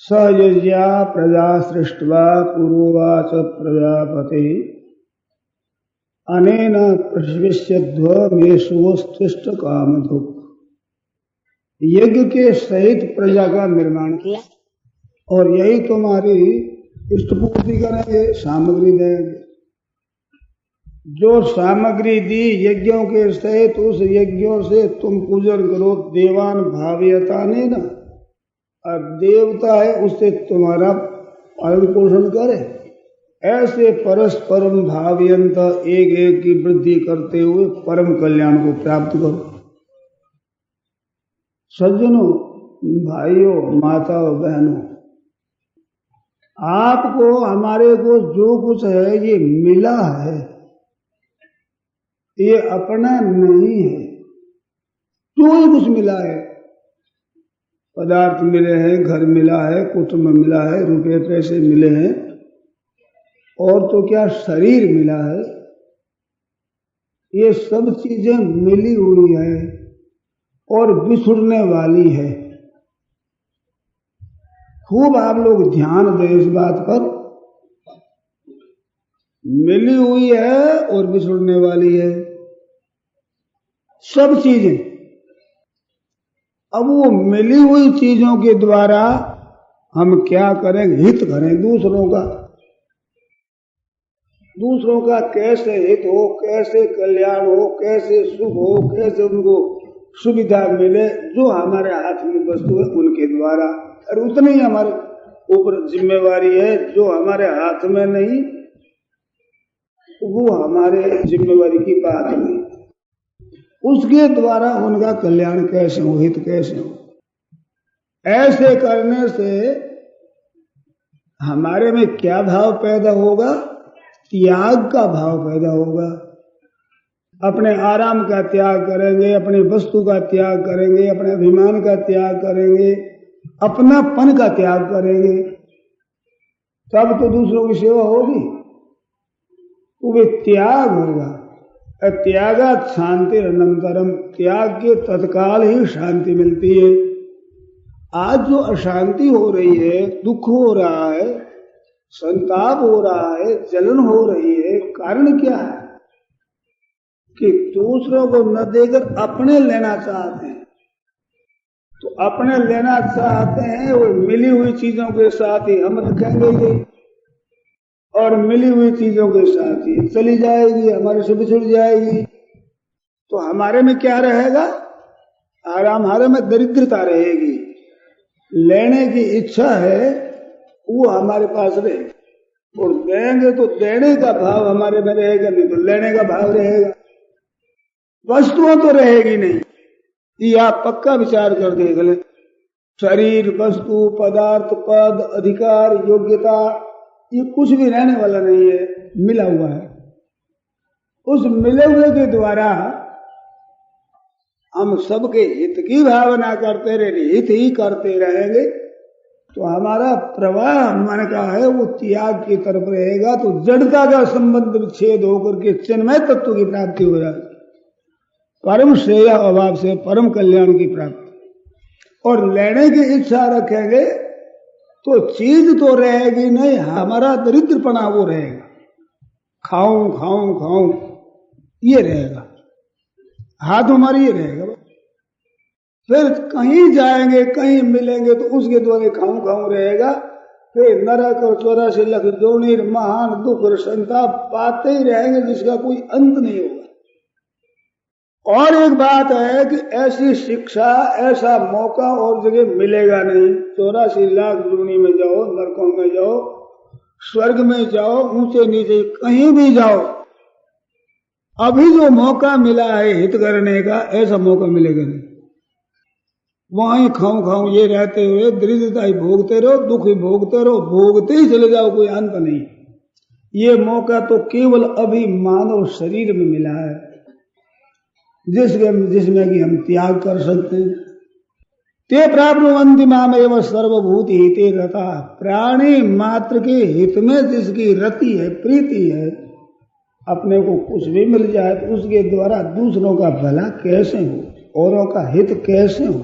सहयज्ञा प्रजा सृष्ट्वा पूर्ववाच प्रजापति अनेन प्रश्विष्यध्व मे सुस्तिष्ठ कामधुक्। यज्ञ के सहित प्रजा का निर्माण किया और यही तुम्हारी इष्टपूर्ति करेंगे, सामग्री देंगे। जो सामग्री दी यज्ञों के सहित, उस यज्ञों से तुम पूजन करो। देवान भाव्यता नहीं ना, और देवता है उससे तुम्हारा पालन पोषण करे। ऐसे परस्परम भाव्यंत एक एक की वृद्धि करते हुए परम कल्याण को प्राप्त करो। सज्जनों, भाइयों, माताओं, बहनों, आपको हमारे को जो कुछ है ये मिला है, ये अपना नहीं है। क्यों ही कुछ मिला है? पदार्थ मिले हैं, घर मिला है, कुटुंब मिला है, रुपए पैसे मिले हैं, और तो क्या शरीर मिला है। ये सब चीजें मिली हुई है और बिछुड़ने वाली है। खूब आप लोग ध्यान दें इस बात पर। मिली हुई है और बिछुड़ने वाली है सब चीजें। अब वो मिली हुई चीजों के द्वारा हम क्या करें? हित करें दूसरों का। दूसरों का कैसे हित हो, कैसे कल्याण हो, कैसे सुख हो, कैसे उनको सुविधा मिले, जो हमारे हाथ में वस्तु है उनके द्वारा। और उतनी ही हमारे ऊपर जिम्मेवारी है। जो हमारे हाथ में नहीं वो हमारे जिम्मेवारी की बात नहीं। उसके द्वारा उनका कल्याण कैसे हो, हित कैसे हो। ऐसे करने से हमारे में क्या भाव पैदा होगा? त्याग का भाव पैदा होगा। अपने आराम का त्याग करेंगे, अपनी वस्तु का त्याग करेंगे, अपने अभिमान का त्याग करेंगे, अपनापन का त्याग करेंगे, तब तो दूसरों की सेवा होगी। तो वे त्याग होगा। त्यागात् शांति अनंतरम, त्याग के तत्काल ही शांति मिलती है। आज जो अशांति हो रही है, दुख हो रहा है, संताप हो रहा है, जलन हो रही है, कारण क्या है? कि दूसरों को न देकर अपने लेना चाहते हैं। तो अपने लेना चाहते हैं, वो मिली हुई चीजों के साथ ही हम रखेंगे और मिली हुई चीजों के साथ ही चली जाएगी, हमारे से बिछुड़ जाएगी। तो हमारे में क्या रहेगा? आराम, हमारे में दरिद्रता रहेगी। लेने की इच्छा है वो हमारे पास रहे, और देंगे तो देने का भाव हमारे में रहेगा, नहीं तो लेने का भाव रहेगा। वस्तुओं तो रहेगी नहीं। ये आप पक्का विचार कर देख ले। शरीर, वस्तु, पदार्थ, पद, अधिकार, योग्यता, ये कुछ भी रहने वाला नहीं है, मिला हुआ है। उस मिले हुए के द्वारा हम सबके हित की भावना करते रहे, हित ही करते रहेंगे, तो हमारा प्रवाह मन का है वो त्याग की तरफ रहेगा। तो जड़ता का संबंध विच्छेद होकर के चिन्मय तत्व की प्राप्ति हो जाएगी। परम श्रेय अभाव से परम कल्याण की प्राप्ति। और लेने की इच्छा रखेंगे तो चीज तो रहेगी नहीं, हमारा दरिद्रपना वो रहेगा। खाऊं खाऊं खाऊं ये रहेगा, हाथ हमारी ये रहेगा। फिर कहीं जाएंगे, कहीं मिलेंगे तो उसके द्वारा खाऊं खाऊं रहेगा। फिर नरक और 84 लाख जोनि महान दुख और संताप पाते ही रहेंगे, जिसका कोई अंत नहीं होगा। और एक बात है कि ऐसी शिक्षा, ऐसा मौका और जगह मिलेगा नहीं। 84 लाख जोनि में जाओ, नरकों में जाओ, स्वर्ग में जाओ, ऊंचे नीचे कहीं भी जाओ, अभी जो मौका मिला है हित करने का, ऐसा मौका मिलेगा नहीं। वहीं खाऊं खाऊं ये रहते हुए दरिद्रता ही भोगते रहो, दुख ही भोगते रहो, भोगते ही चले जाओ, कोई अंत नहीं। ये मौका तो केवल अभी मानव शरीर में मिला है, जिसमें कि हम त्याग कर सकते हैं। ते प्राप्नुवन्ति माम एव सर्वभूत हिते रता। प्राणी मात्र के हित में जिसकी रति है, प्रीति है, अपने को कुछ भी मिल जाए तो उसके द्वारा दूसरों का भला कैसे हो, औरों का हित कैसे हो,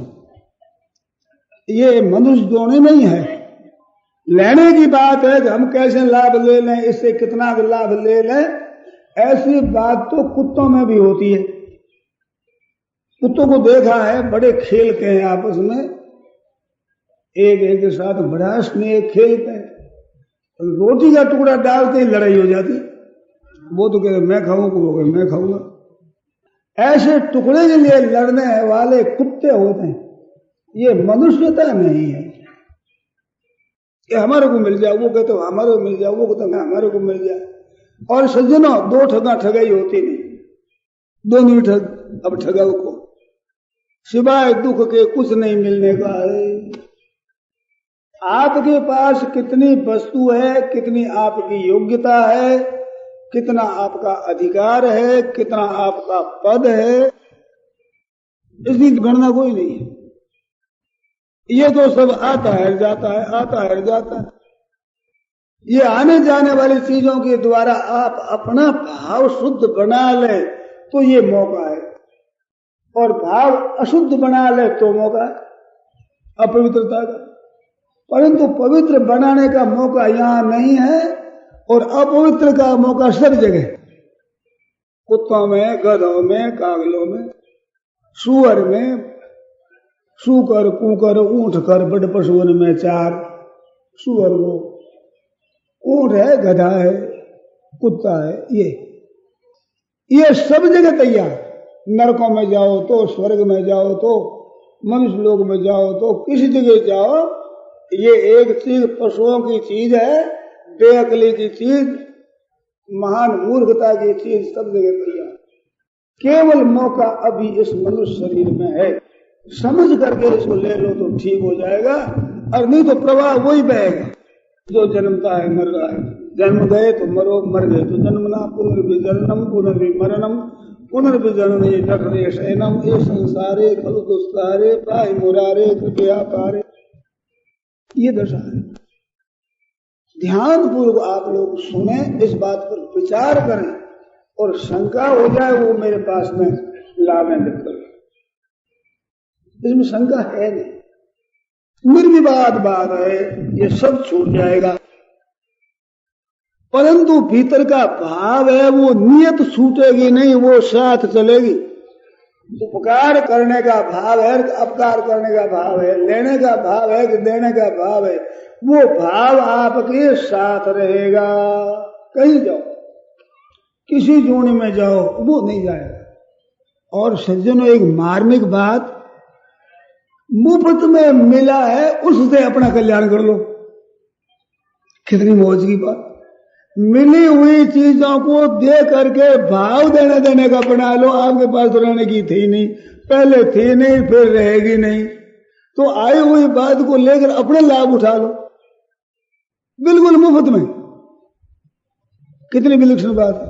ये मनुष्य जोनि में ही है। लेने की बात है कि हम कैसे लाभ ले लें, इससे कितना लाभ ले लें, ऐसी बात तो कुत्तों में भी होती है। कुत्तों को देखा है बड़े खेलते हैं आपस में, एक एक के साथ बड़ा स्नेह खेलते हैं। रोटी का टुकड़ा डालते ही लड़ाई हो जाती, वो तो कहे मैं खाऊंगा, वो कहे मैं खाऊंगा। ऐसे टुकड़े के लिए लड़ने वाले कुत्ते होते हैं। ये मनुष्यता नहीं है कि हमारे को मिल जाए, वो कहते हमारे को मिल जाए, वो कहते हमारे को मिल जाए। और सज्जनों, दो ठगा ठगाई होती नहीं, दोनों ही ठग। अब ठगाओ को सिवाय दुख के कुछ नहीं मिलने का है। आपके पास कितनी वस्तु है, कितनी आपकी योग्यता है, कितना आपका अधिकार है, कितना आपका पद है, इसकी गणना कोई नहीं है। ये तो सब आता है जाता है, आता है जाता है। ये आने जाने वाली चीजों के द्वारा आप अपना भाव शुद्ध बना ले तो ये मौका है, और भाव अशुद्ध बना ले तो मौका है अपवित्रता का। परंतु पवित्र बनाने का मौका यहां नहीं है, और अपवित्र का मौका सब जगह, कुत्तों में, गधों में, कागलों में, सुअर में, सूकर, कुकर, ऊंट कर, बड़ पशुओं में चार। सुअर वो ऊंट है, गधा है, कुत्ता है, ये सब जगह तैयार। नरकों में जाओ तो, स्वर्ग में जाओ तो, मनुष्य लोक में जाओ तो, किसी जगह जाओ, ये एक चीज पशुओं की चीज है, बेअकली की चीज, महान मूर्खता की चीज सब जगह तैयार। केवल मौका अभी इस मनुष्य शरीर में है, समझ करके इसको ले लो तो ठीक हो जाएगा, और नहीं तो प्रवाह वही बहेगा जो जन्मता है मर रहा है। जन्म गए तो मरो, मर गए तो जन्मना, पुनर्विजननम पुनर्विमरणम पुनर्विजनन ये जठरे शयनम ये संसारे खलु दुस्तारे पाहि मुरारे कृपया पारे। ये दशा है। ध्यान पूर्वक आप लोग सुने, इस बात पर विचार करें, और शंका हो जाए वो मेरे पास में लावें लिखकर, इसमें शंका है नहीं, निर्विवाद बात है, ये सब छूट जाएगा। परंतु भीतर का भाव है, वो नियत छूटेगी नहीं, वो साथ चलेगी। उपकार करने का भाव है, अपकार करने का भाव है, लेने का भाव है कि देने का भाव है, वो भाव आपके साथ रहेगा। कहीं जाओ, किसी जोड़ी में जाओ, वो नहीं जाएगा। और सज्जनों, एक मार्मिक बात, मुफ्त में मिला है उससे अपना कल्याण कर लो। कितनी मौज की बात। मिली हुई चीजों को दे करके भाव देने देने का बना लो। आपके पास तो रहने की थी नहीं, पहले थी नहीं, फिर रहेगी नहीं, तो आई हुई बात को लेकर अपने लाभ उठा लो, बिल्कुल मुफ्त में। कितनी विलक्षण बात है।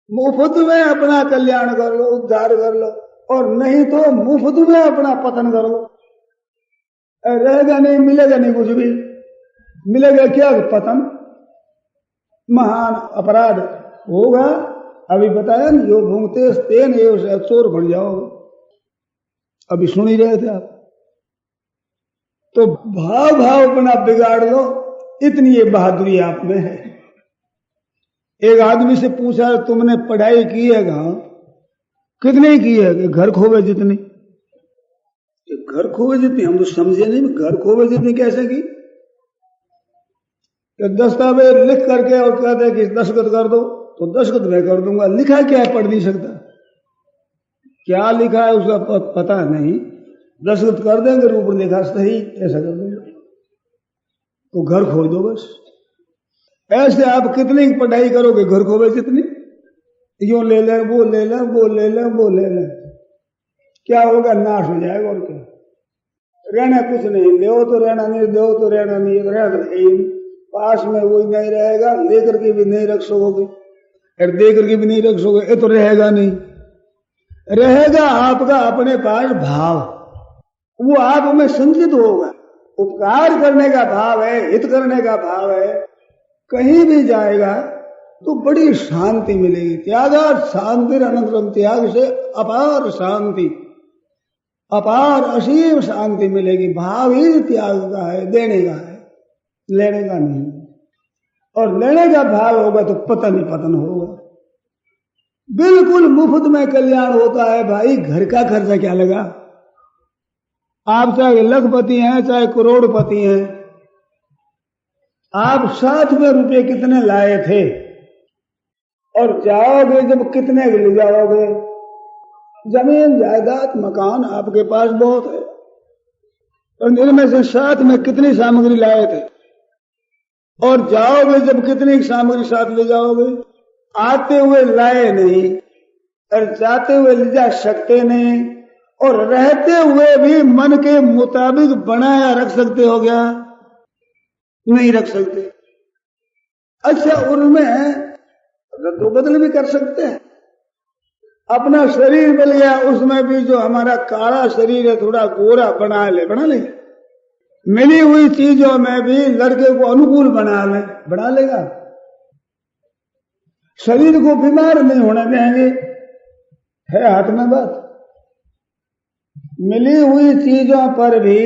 मुफ्त में अपना कल्याण कर लो, उद्धार कर लो, और नहीं तो मुफ्त में अपना पतन कर लो। रहेगा नहीं, मिलेगा नहीं कुछ भी। मिलेगा क्या? पतन, महान अपराध होगा। अभी बताया ना, जो भूंगते तेन ये चोर बन जाओगे। अभी सुन ही रहे थे आप। तो भाव अपना बिगाड़ लो, इतनी ये बहादुरी आप में है। एक आदमी से पूछा, तुमने पढ़ाई की है कहाँ? कितनी की है? कि घर खोवे जितनी। घर खोवे जितनी? हम तो समझे नहीं, घर खोवे जितनी कैसे की? दस्तावेज लिख करके और कहते हैं कि दस्तखत कर दो, तो दस्तखत मैं कर दूंगा। लिखा क्या है? पढ़ नहीं सकता। क्या लिखा है उसका पता नहीं, दस्तखत कर देंगे, ऊपर लिखा सही, ऐसा कर देंगे, तो घर खो दो बस। ऐसे आप कितनी पढ़ाई करोगे? घर खोवे जितनी। यो ले लें, वो ले लें, वो ले लें, वो ले लें, क्या होगा? नाश हो जाएगा। और क्या रहना? कुछ नहीं। ले तो रहना नहीं, दो तो रहना नहीं, रहना पास में वही नहीं रहेगा, लेकर के भी नहीं रख सकोगे, और दे करके भी नहीं रख सकोगे, ये तो रहेगा नहीं। रहेगा आपका अपने पास भाव, वो आप में संचित होगा। उपकार करने का भाव है, हित करने का भाव है, कहीं भी जाएगा तो बड़ी शांति मिलेगी। त्यागात शांति अनंतरम, त्याग से अपार शांति, अपार असीम शांति मिलेगी। भाव ही त्याग का है, देने का है। लेने का नहीं, और लेने का भाव होगा तो पतन ही पतन होगा। बिल्कुल मुफ्त में कल्याण होता है भाई। घर का खर्चा क्या लगा? आप चाहे लखपति हैं चाहे करोड़पति हैं, आप साथ में रुपए कितने लाए थे और जाओगे जब कितने ले जाओगे? जमीन जायदाद मकान आपके पास बहुत है, और इनमें से साथ में कितनी सामग्री लाए थे और जाओगे जब कितनी सामग्री साथ ले जाओगे? आते हुए लाए नहीं और जाते हुए ले जा सकते नहीं, और रहते हुए भी मन के मुताबिक बनाया रख सकते हो क्या? नहीं रख सकते। अच्छा, उनमें रद्दो बदल भी कर सकते हैं। अपना शरीर बन गया, उसमें भी जो हमारा काला शरीर है थोड़ा गोरा बना ले। मिली हुई चीजों में भी लड़के को अनुकूल बना लेगा। शरीर को बीमार नहीं होने देंगे, है हाथ में बात। मिली हुई चीजों पर भी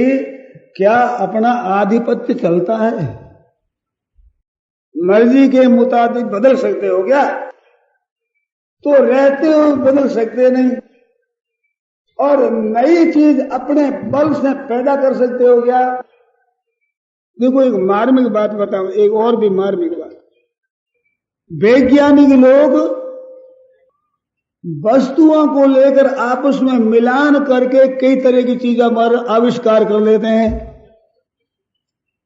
क्या अपना आधिपत्य चलता है? मर्जी के मुताबिक बदल सकते हो क्या? तो रहते हो बदल सकते नहीं, और नई चीज अपने बल से पैदा कर सकते हो क्या? देखो, एक मार्मिक बात बताऊं, एक और भी मार्मिक बात। वैज्ञानिक लोग वस्तुओं को लेकर आपस में मिलान करके कई तरह की चीजें आविष्कार कर लेते हैं।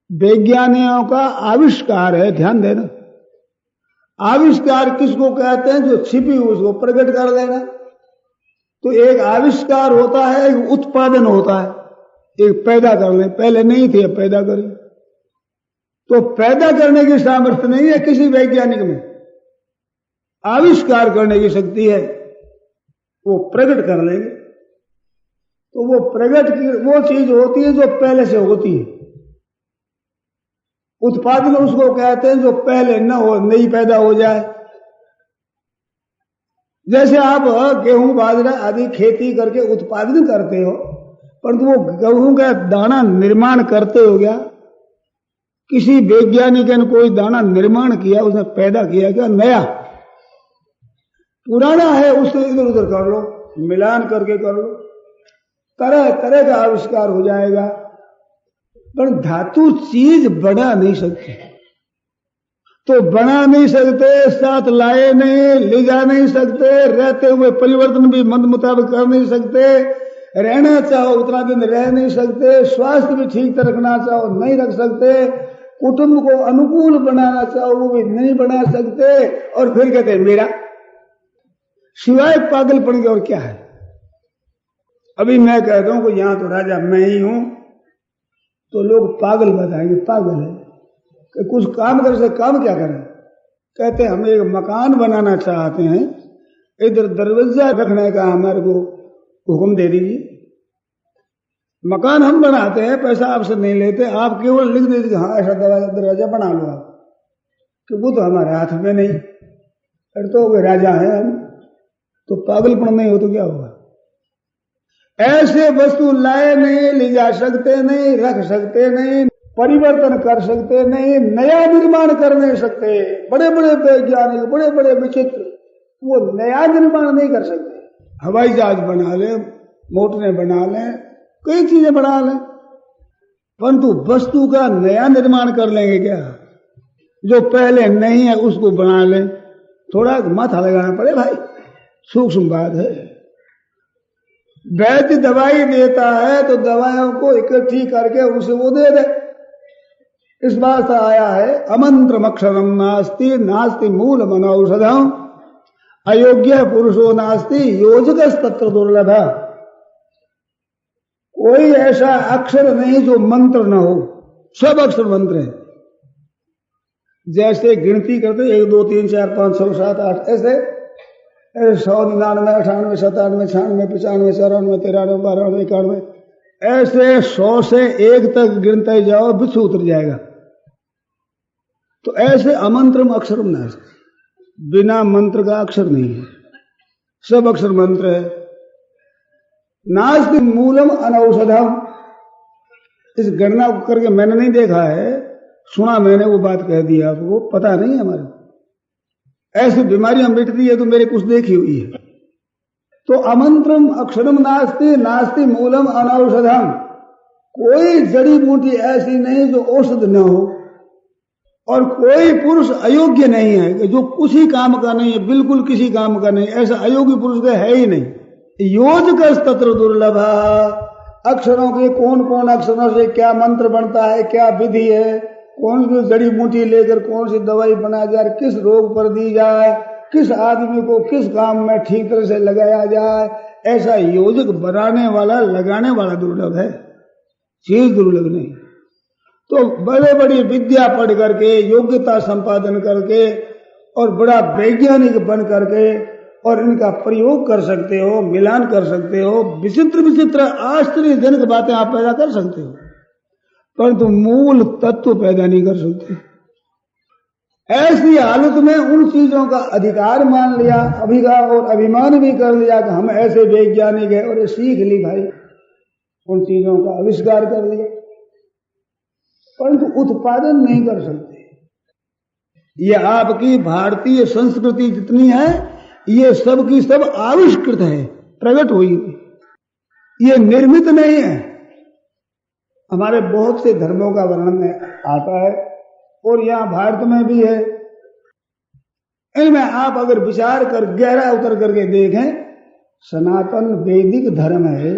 वैज्ञानिकों का आविष्कार है, ध्यान देना। आविष्कार किसको कहते हैं? जो छिपी हुई उसको प्रकट कर देना। तो एक आविष्कार होता है, एक उत्पादन होता है, एक पैदा करने। पहले नहीं थे, पैदा करें। तो पैदा करने की सामर्थ्य नहीं है किसी वैज्ञानिक में, आविष्कार करने की शक्ति है, वो प्रकट कर लेंगे। तो वो प्रकट की वो चीज होती है जो पहले से होती है। उत्पादन उसको कहते हैं जो पहले न हो, नई पैदा हो जाए। जैसे आप गेहूं बाजरा आदि खेती करके उत्पादन करते हो, परंतु वो गेहूं का दाना निर्माण करते हो गया? किसी वैज्ञानिक ने कोई दाना निर्माण किया, उसने पैदा किया क्या? नया पुराना है उसको इधर उधर कर लो, मिलान करके कर लो, तरह तरह का आविष्कार हो जाएगा। पर धातु चीज बना नहीं सकते, तो बना नहीं सकते, साथ लाए नहीं, ले जा नहीं सकते, रहते हुए परिवर्तन भी मन मुताबिक कर नहीं सकते, रहना चाहो उतना दिन रह नहीं सकते, स्वास्थ्य भी ठीक से रखना चाहो नहीं रख सकते, कुटुंब को अनुकूल बनाना चाहो वो भी नहीं बना सकते, और फिर कहते हैं मेरा। सिवाय पागलपन के और क्या है? अभी मैं कहता हूं कि यहां तो राजा मैं ही हूं, तो लोग पागल बताएंगे, पागल है कि कुछ काम कर सकते। काम क्या करें? कहते हम एक मकान बनाना चाहते हैं, इधर दरवाजा रखने का हमारे को हुक्म दे दीजिए। मकान हम बनाते हैं, पैसा आपसे नहीं लेते, आप केवल लिख दीजिए हाँ ऐसा दरवाजा बना लो आप, कि वो तो हमारे हाथ में नहीं। फिर तो राजा है हम, तो पागलपन नहीं हो तो क्या होगा? ऐसे वस्तु लाए नहीं, ले जा सकते नहीं, रख सकते नहीं, परिवर्तन कर सकते नहीं, नया निर्माण कर नहीं सकते। बड़े बड़े वैज्ञानिक, बड़े बड़े विचित्र, वो नया निर्माण नहीं कर सकते। हवाई जहाज बना ले, मोटरें बना लें, कई चीजें बना लें, परंतु वस्तु का नया निर्माण कर लेंगे क्या? जो पहले नहीं है उसको बना लें। थोड़ा माथा लगाना पड़े भाई, सूक्ष्म बात है। वैद्य दवाई देता है तो दवाइयों को इकट्ठी करके उसे वो दे दे। इस बात से आया है अमंत्रमक्षरम नास्ति नास्ति मूलम औषधम अयोग्य पुरुषो नास्ति योजकस्तत्र दुर्लभ। कोई ऐसा अक्षर नहीं जो मंत्र न हो, सब अक्षर मंत्र है। जैसे गिनती करते 1 2 3 4 5 6 7 8 ऐसे 100 99 98 97 96 95 94 93 92 91 ऐसे 100 से 1 तक गिनते जाओ, बिच्छू उतर जाएगा। तो ऐसे अमंत्रम अक्षरम नास्ति, बिना मंत्र का अक्षर नहीं है, सब अक्षर मंत्र है। नास्ति मूलम अनौषधम, इस गणना करके मैंने नहीं देखा है, सुना मैंने, वो बात कह दी आपको, पता नहीं है हमारे। ऐसी बीमारियां मिटती है तो मेरे कुछ देखी हुई है। तो अमंत्रम अक्षरम नास्ति नास्ति मूलम अनौषधम, कोई जड़ी बूटी ऐसी नहीं जो औषध न हो, और कोई पुरुष अयोग्य नहीं है कि जो कुछ ही काम का नहीं है, बिल्कुल किसी काम का नहीं, ऐसा अयोग्य पुरुष का है ही नहीं। योजक तत्र दुर्लभ, अक्षरों के कौन कौन अक्षरों से क्या मंत्र बनता है, क्या विधि है, कौन सी जड़ी बूटी लेकर कौन सी दवाई बना जाए, किस रोग पर दी जाए, किस आदमी को किस काम में ठीक तरह से लगाया जाए, ऐसा योजक बनाने वाला लगाने वाला दुर्लभ है, चीज दुर्लभ नहीं। तो बड़े बड़ी विद्या पढ़ करके, योग्यता संपादन करके और बड़ा वैज्ञानिक बन करके और इनका प्रयोग कर सकते हो, मिलान कर सकते हो, विचित्र विचित्र आश्चर्यजनक बातें आप पैदा कर सकते हो, परंतु मूल तत्व पैदा नहीं कर सकते। ऐसी हालत में उन चीजों का अधिकार मान लिया, अभिमान और अभिमान भी कर लिया कि हम ऐसे वैज्ञानिक हैं, और ये सीख ली भाई, उन चीजों का आविष्कार कर लिया, परंतु उत्पादन नहीं कर सकते। ये आपकी भारतीय संस्कृति जितनी है, ये सब की सब आविष्कृत है, प्रकट हुई, ये निर्मित नहीं है। हमारे बहुत से धर्मों का वर्णन आता है और यहाँ भारत में भी है। इनमें आप अगर विचार कर गहरा उतर करके देखें, सनातन वैदिक धर्म है,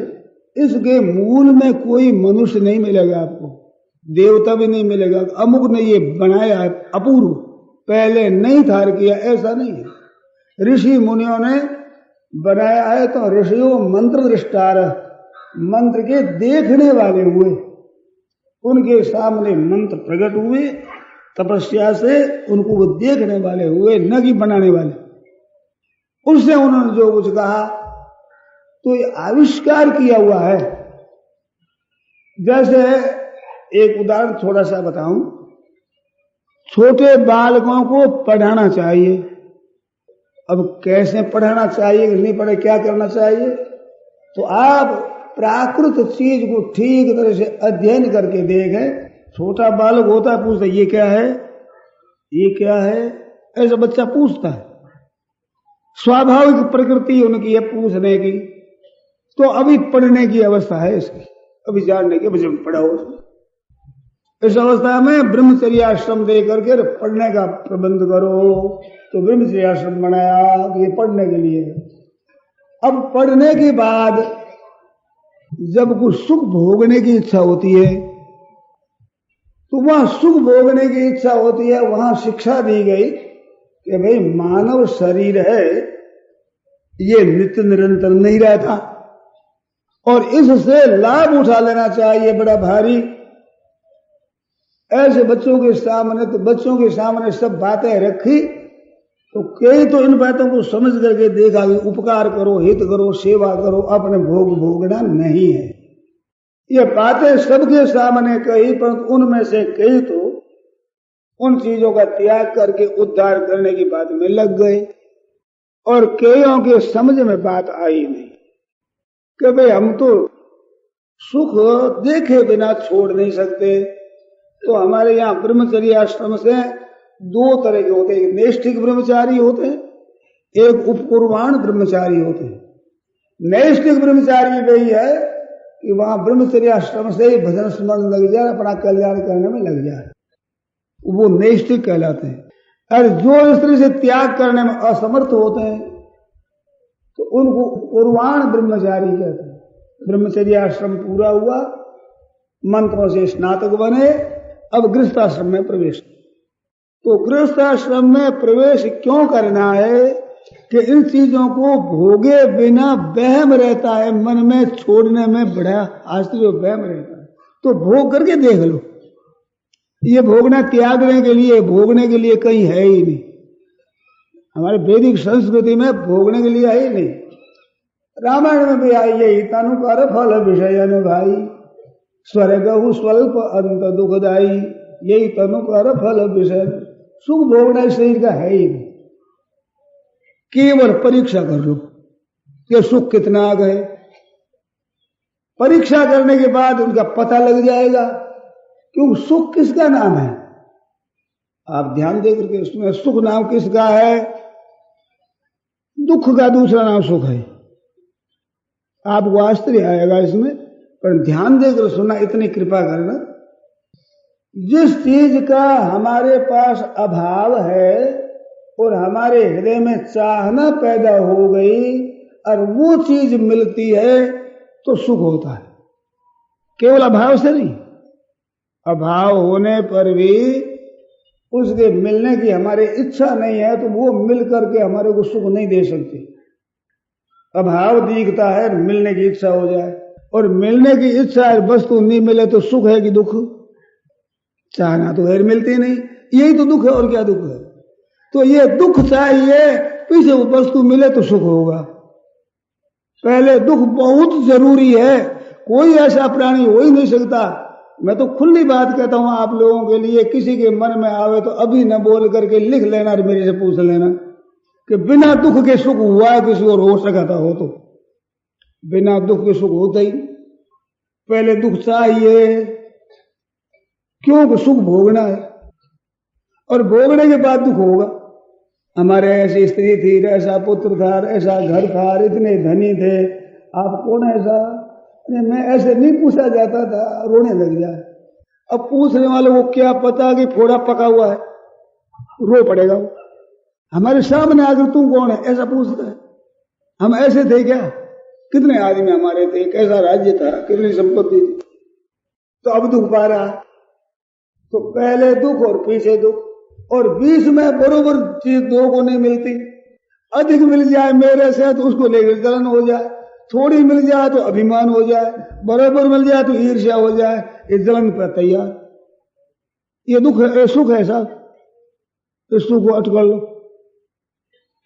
इसके मूल में कोई मनुष्य नहीं मिलेगा आपको, देवता भी नहीं मिलेगा, अमुक ने ये बनाया है अपूर्व, पहले नहीं था किया, ऐसा नहीं है। ऋषि मुनियों ने बनाया है, तो ऋषियों मंत्र दृष्टार, मंत्र के देखने वाले हुए, उनके सामने मंत्र प्रकट हुए तपस्या से, उनको वो देखने वाले हुए, न कि बनाने वाले। उससे उन्होंने जो कुछ कहा तो ये आविष्कार किया हुआ है। जैसे एक उदाहरण थोड़ा सा बताऊं, छोटे बालकों को पढ़ाना चाहिए। अब कैसे पढ़ाना चाहिए, नहीं पढ़े क्या करना चाहिए, तो आप प्राकृत चीज को ठीक तरह से अध्ययन करके देखें। छोटा बालक होता है, पूछता ये क्या है, ये क्या है, ऐसा बच्चा पूछता है, स्वाभाविक प्रकृति उनकी है पूछने की। तो अभी पढ़ने की अवस्था है इसकी, अभी जानने की, बच्चे पढ़ाओ। इस अवस्था में ब्रह्मचर्य आश्रम दे करके पढ़ने का प्रबंध करो। तो ब्रह्मचर्य आश्रम बनाया कि ये पढ़ने के लिए। अब पढ़ने के बाद जब कुछ सुख भोगने की इच्छा होती है, तो वहां सुख भोगने की इच्छा होती है, वहां शिक्षा दी गई कि भाई मानव शरीर है, ये नित्य निरंतर नहीं रहता और इससे लाभ उठा लेना चाहिए बड़ा भारी। ऐसे बच्चों के सामने, तो बच्चों के सामने सब बातें रखी, तो कई तो इन बातों को समझ करके देखा कि उपकार करो, हित करो, सेवा करो, अपने भोग भोगना नहीं है। ये बातें सबके सामने कही, पर उनमें से कई तो उन चीजों का त्याग करके उद्धार करने की बात में लग गए, और कईयों के समझ में बात आई नहीं कि भाई हम तो सुख देखे बिना छोड़ नहीं सकते। तो हमारे यहाँ ब्रह्मचर्य आश्रम से दो तरह के होते हैं, एक नैष्ठिक ब्रह्मचारी होते हैं, एक उपकुर्बाण ब्रह्मचारी होते हैं। नैष्ठिक ब्रह्मचारी वही है कि वहां ब्रह्मचर्य आश्रम से ही भजन स्मरण लग जाए, अपना कल्याण करने में लग जाए, वो नैष्ठिक कहलाते हैं। और जो इस तरह से त्याग करने में असमर्थ होते हैं तो उनको कुर्बान ब्रह्मचारी कहते हैं। ब्रह्मचर्य आश्रम पूरा हुआ, मंत्रों से स्नातक बने, अब गृहस्थाश्रम में प्रवेश। तो गृहस्थाश्रम में प्रवेश क्यों करना है कि इन चीजों को भोगे बिना वहम रहता है मन में, छोड़ने में बड़ा आश्चर्य वहम रहता है। तो भोग करके देख लो, ये भोगना त्यागने के लिए, भोगने के लिए कहीं है ही नहीं। हमारे वैदिक संस्कृति में भोगने के लिए है ही नहीं। रामायण में भी आई यही, तनुकर फल विषय भाई, स्वर्ग स्वल्प अंत दुखदाई, यही तनुकर फल विषय। सुख भोगना इस शरीर का है ही नहीं। केवल परीक्षा कर लो कि सुख कितना आ गए, परीक्षा करने के बाद उनका पता लग जाएगा। क्यों, सुख किसका नाम है? आप ध्यान दे करके उसमें सुख नाम किसका है? दुख का दूसरा नाम सुख है। आपको आश्चर्य आएगा इसमें, पर ध्यान देकर सुनना, इतनी कृपा करना। जिस चीज का हमारे पास अभाव है और हमारे हृदय में चाहना पैदा हो गई और वो चीज मिलती है तो सुख होता है। केवल अभाव से नहीं, अभाव होने पर भी उसके मिलने की हमारी इच्छा नहीं है तो वो मिल करके हमारे को सुख नहीं दे सकती। अभाव दिखता है, मिलने की इच्छा हो जाए, और मिलने की इच्छा है, वस्तु नहीं मिले तो सुख है कि दुख? चाहना तो है, मिलती नहीं, यही तो दुख है, और क्या दुख है? तो ये दुख चाहिए, पीछे वो वस्तु मिले तो सुख होगा। पहले दुख बहुत जरूरी है, कोई ऐसा प्राणी हो ही नहीं सकता। मैं तो खुली बात कहता हूं आप लोगों के लिए, किसी के मन में आवे तो अभी न बोल करके लिख लेना और मेरे से पूछ लेना कि बिना दुख के सुख हुआ है किसी और हो सकता हो? तो बिना दुख के सुख होता ही, पहले दुख चाहिए, क्योंकि सुख भोगना है, और भोगने के बाद दुख होगा। हमारे ऐसी स्त्री थी, ऐसा पुत्र था, ऐसा घर था, इतने धनी थे, आप कौन ऐसा? मैं ऐसे नहीं पूछा जाता था, रोने लग जाए। अब पूछने वाले को क्या पता कि फोड़ा पका हुआ है, रो पड़ेगा वो। हमारे सामने आकर तू कौन है ऐसा पूछता है। हम ऐसे थे क्या? कितने आदमी हमारे थे, कैसा राज्य था, कितनी संपत्ति थी, तो अब दुख पा रहा। तो पहले दुख और पीछे दुख, और बीच में बरोबर चीज दो को नहीं मिलती। अधिक मिल जाए मेरे से तो उसको लेकर जलन हो जाए, थोड़ी मिल जाए तो अभिमान हो जाए, बराबर मिल जाए तो ईर्ष्या हो जाए, ये जलन पर तैयार। ये दुख है, सुख है साहब। इस सुख को अटकल लो,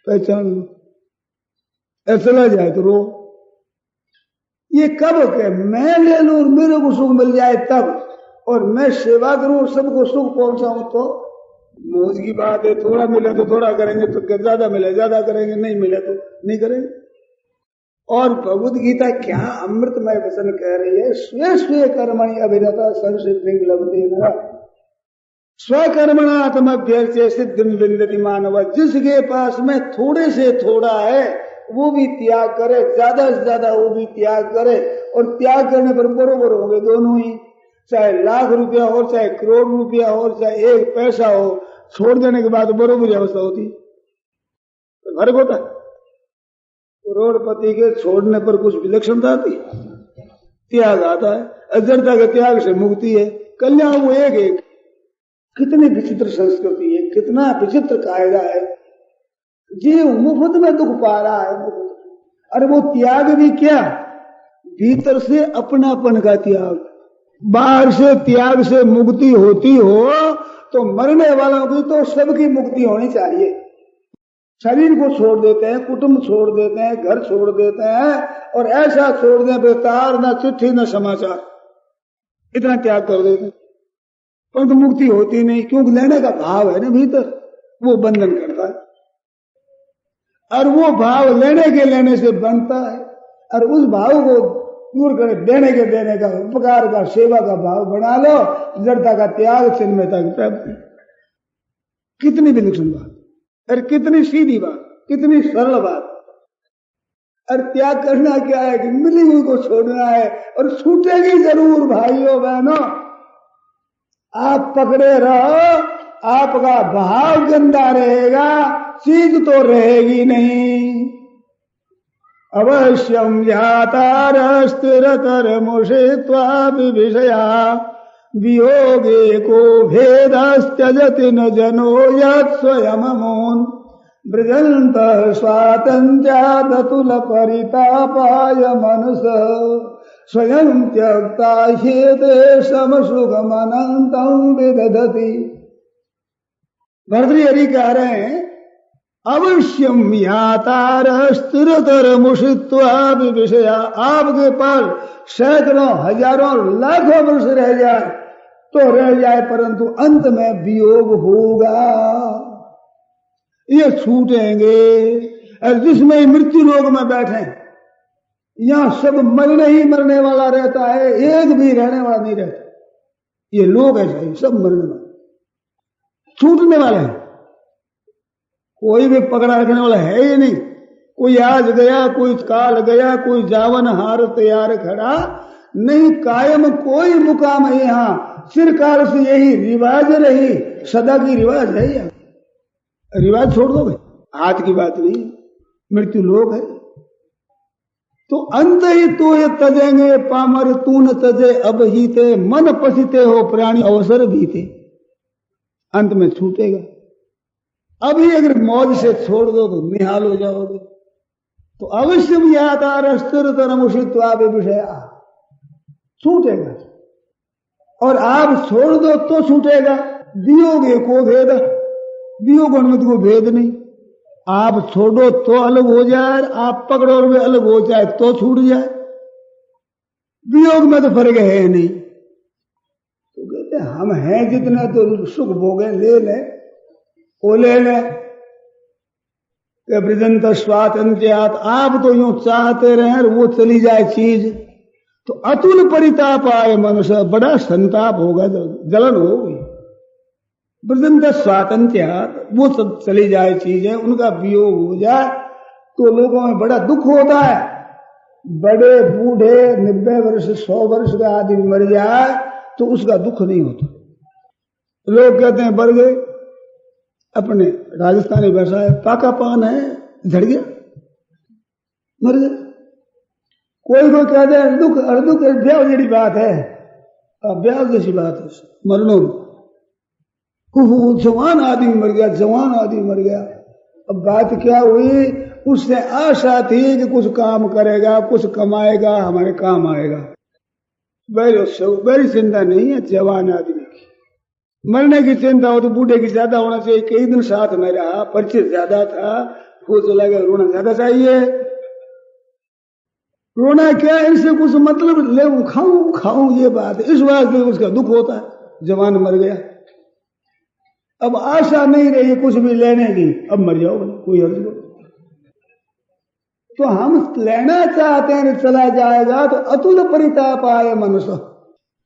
पहचान लो, ऐसा चला जाए तो रो। ये कब के मैं ले लूं और मेरे को सुख मिल जाए तब, और मैं सेवा करूं और सबको सुख पहुंचाऊं तो मौज की बात है। थोड़ा मिले तो थोड़ा करेंगे, तो ज्यादा मिले ज्यादा करेंगे, नहीं मिले तो नहीं करेंगे। और भगवद गीता क्या अमृतमय वचन कह रही है, स्वे स्वे कर्मणि अभिरता सर्वसिद्धिं लभते नरः स्वकर्मणात्मभ्यर्च्य सिद्धिं विन्दति मानव। जिसके पास में थोड़े से थोड़ा है वो भी त्याग करे, ज्यादा से ज्यादा वो भी त्याग करे, और त्याग करने पर बरोबर होंगे दोनों ही। चाहे लाख रुपया हो, चाहे करोड़ रुपया हो, चाहे एक पैसा हो, छोड़ देने के बाद बरोबर अवस्था होती, तो फर्क होता है। करोड़पति के छोड़ने पर कुछ विलक्षणता आती, त्याग आता है, अजरता के त्याग से मुक्ति है, कल्याण वो एक एक। कितनी विचित्र संस्कृति है, कितना विचित्र कायदा है। जीव मुफ्त में दुख पा रहा है, अरे वो त्याग भी क्या, भीतर से अपनापन का त्याग। बाहर से त्याग से मुक्ति होती हो तो मरने वालों की तो सबकी मुक्ति होनी चाहिए। शरीर को छोड़ देते हैं, कुटुंब छोड़ देते हैं, घर छोड़ देते हैं, और ऐसा छोड़ दें बेतार, न चिट्ठी न समाचार, इतना त्याग कर देते हैं, परंतु मुक्ति होती नहीं, क्योंकि लेने का भाव है ना भीतर, वो बंधन करता है। और वो भाव लेने से बनता है, और उस भाव को दूर करे, देने का, उपकार का, सेवा का भाव बना लो, जड़ता का त्याग, चिन्मयता की प्राप्ति। कितनी विलक्षण बात, और कितनी सीधी बात, कितनी सरल बात। और त्याग करना क्या है कि मिली हुई को छोड़ना है, और छूटेगी जरूर भाइयों बहनों। आप पकड़े रहो, आपका भाव गंदा रहेगा, चीज तो रहेगी नहीं। अवश्यम जातार स्थिरतर मुषित्वा विषया वियोगे को भेदस्त्यजति न जनो यत् स्वयं अमून् ब्रजन्त स्वातन्त्र्यादतुल परितापाय मनुष्य स्वयं त्यक्ता ह्येते समसुखमनन्तं विदधति। भर्तृहरि कह रहे हैं, अवश्यम यातार स्थिरतर मुषित्वा विषया। आपके पास सैकड़ों हजारों लाखों वर्ष रह जाए तो रह जाए, परंतु अंत में वियोग होगा, ये छूटेंगे। और जिसमें मृत्यु लोक में बैठे, यहां सब मरने ही मरने वाला रहता है, एक भी रहने वाला नहीं रहता। ये लोग ऐसा ही सब मरने वाले, छूटने वाले हैं, कोई भी पकड़ा रखने वाला है ही नहीं। कोई आज गया, कोई काल गया, कोई जावन हार तैयार खड़ा नहीं, कायम कोई मुकाम है यहाँ। चिरकाल से यही रिवाज रही, सदा की रिवाज है यहाँ। रिवाज छोड़ दोगे, आज की बात नहीं, मृत्यु लोक है। तो अंत ही तो ये तजेंगे पामर तून तजे अब ही ते, मन पसीते हो प्राणी अवसर बीते। अंत में छूटेगा। अभी अगर मौज से छोड़ दो तो निहाल हो जाओगे। तो अवश्य भी आता रस्तर तरमुषित्वा विषया, छूटेगा। और आप छोड़ दो तो छूटेगा। दियोगे को भेद, वियोग उन्मत्त को भेद नहीं। आप छोड़ो तो अलग हो जाए, आप पकड़ो और वे अलग हो जाए तो छूट जाए। वियोग में तो फर्क है नहीं। तो कहते हम हैं जितना तो सुख भोगे, ले ले वो ले ले। ब्रजंत स्वातंत्र्यात, आप तो यूं चाहते रहे और वो चली जाए चीज तो अतुल परिताप आए मनुष्य, बड़ा संताप होगा, जलन होगी। ब्रजंत स्वातंत्र्यात, वो सब चली जाए चीजें, उनका वियोग हो जाए तो लोगों में बड़ा दुख होता है। बड़े बूढ़े 90 वर्ष 100 वर्ष का आदमी मर जाए तो उसका दुख नहीं होता। लोग कहते हैं मर गए, अपने राजस्थानी भाषा है, पाका पान है, झड़ गया, मर गया। कोई कहते हैं अर्दुक ब्याह जड़ी बात है, ब्याह जैसी बात है मरनो। जवान आदमी मर गया, जवान आदमी मर गया। अब बात क्या हुई, उससे आशा थी कि कुछ काम करेगा, कुछ कमाएगा, हमारे काम आएगा। बड़ी चिंता नहीं है जवान आदमी की। मरने की चिंता हो तो बूढ़े की ज्यादा होना चाहिए। कई दिन साथ में रहा, परिचय ज्यादा था, वो चला गया, रोना ज्यादा चाहिए। रोना क्या, इनसे कुछ मतलब ले खाऊं ये बात है। इस वास्ते उसका दुख होता है, जवान मर गया। अब आशा नहीं रही कुछ भी लेने की, अब मर जाओ, कोई अर्ज नहीं। तो हम लेना चाहते हैं, चला जाएगा तो अतुल परिताप आए मनुष्य,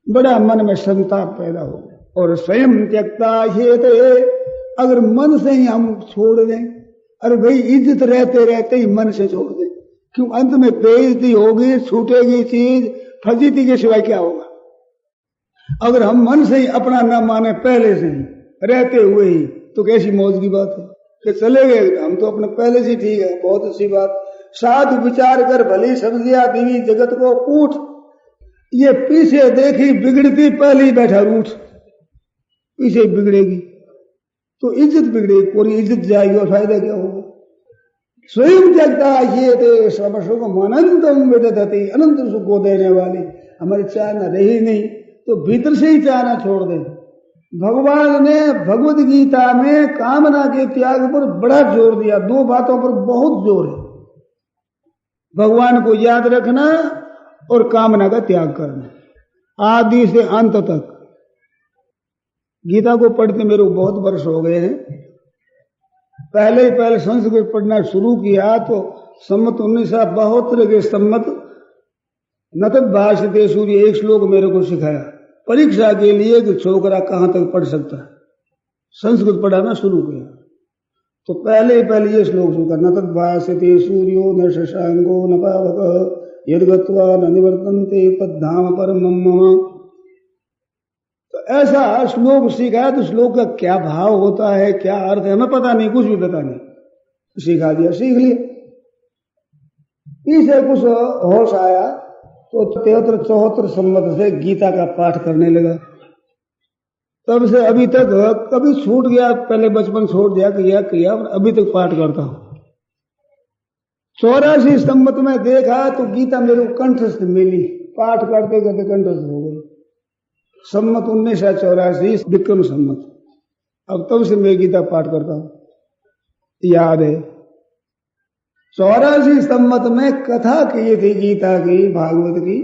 बड़ा मन में संताप पैदा हो। और स्वयं त्यक्ता हेत, अगर मन से ही हम छोड़ दें, अरे भाई इज्जत रहते रहते ही मन से छोड़ दें, क्यों अंत में बेइज्जती होगी, छूटेगी चीज, फजीती के सिवाय क्या होगा। अगर हम मन से ही अपना न माने पहले से ही रहते हुए ही, तो कैसी मौज की बात है कि चले गए हम तो अपने पहले से ठीक है, बहुत अच्छी बात। साधु विचार कर भली समझिया दीवी जगत को पूठ, ये पीछे देखी बिगड़ती पहले ही बैठा रूठ, पीछे बिगड़ेगी तो इज्जत बिगड़ेगी, पूरी इज्जत जाएगी और फायदा क्या होगा। स्वयं त्यक्ता ये थे सब सुख अनंतम विदधति, अनंत सुख को देने वाली। हमारी चाहना रही नहीं तो भीतर से ही चाहना छोड़ दे। भगवान ने भगवत गीता में कामना के त्याग पर बड़ा जोर दिया। दो बातों पर बहुत जोर है, भगवान को याद रखना और कामना का त्याग करना, आदि से अंत तक। गीता को पढ़ते मेरे को बहुत वर्ष हो गए हैं। पहले संस्कृत पढ़ना शुरू किया तो सम्मत 1972 के सम्मत नतद भाषते सूर्य एक श्लोक मेरे को सिखाया परीक्षा के लिए कि छोकरा कहां तक पढ़ सकता है। संस्कृत पढ़ाना शुरू किया तो पहले ये श्लोक शुरू करना, नतद भाषते सूर्यो न शशांको न पावक यद्गत्वा न निवर्तन्ते तद्धाम परमं मम। तो ऐसा श्लोक सीखा, तो श्लोक का क्या भाव होता है, क्या अर्थ है, हमें पता नहीं, कुछ भी पता नहीं, सिखा दिया, सीख लिया। इसे कुछ होश आया तो 73-74 सम्मत से गीता का पाठ करने लगा। तब से अभी तक कभी छूट गया, पहले बचपन छोड़ दिया किया, अभी तक पाठ करता हूं। 84 सम्मत में देखा तो गीता मेरे को कंठस्थ मिली, पाठ करते करते कंठस्थ हो गई। सम्मत 1984 विक्रम सम्मत, अब तब से मैं गीता पाठ करता हूं, याद है। 84 सम्मत में कथा की थी गीता की, भागवत की।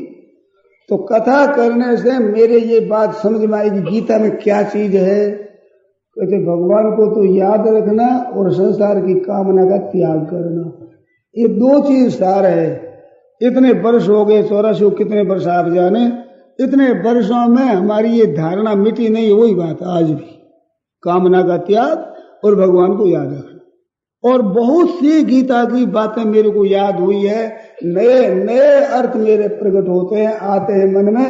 तो कथा करने से मेरे ये बात समझ में आई कि गीता में क्या चीज है। कहते भगवान को तो याद रखना और संसार की कामना का त्याग करना, ये दो चीज सार है। इतने वर्ष हो गए, 84 कितने वर्ष आप जाने, इतने वर्षों में हमारी ये धारणा मिटी नहीं, वही बात आज भी कामना का त्याग और भगवान को याद रखना। और बहुत सी गीता की बातें मेरे को याद हुई है, नए नए अर्थ मेरे प्रकट होते हैं, आते हैं मन में,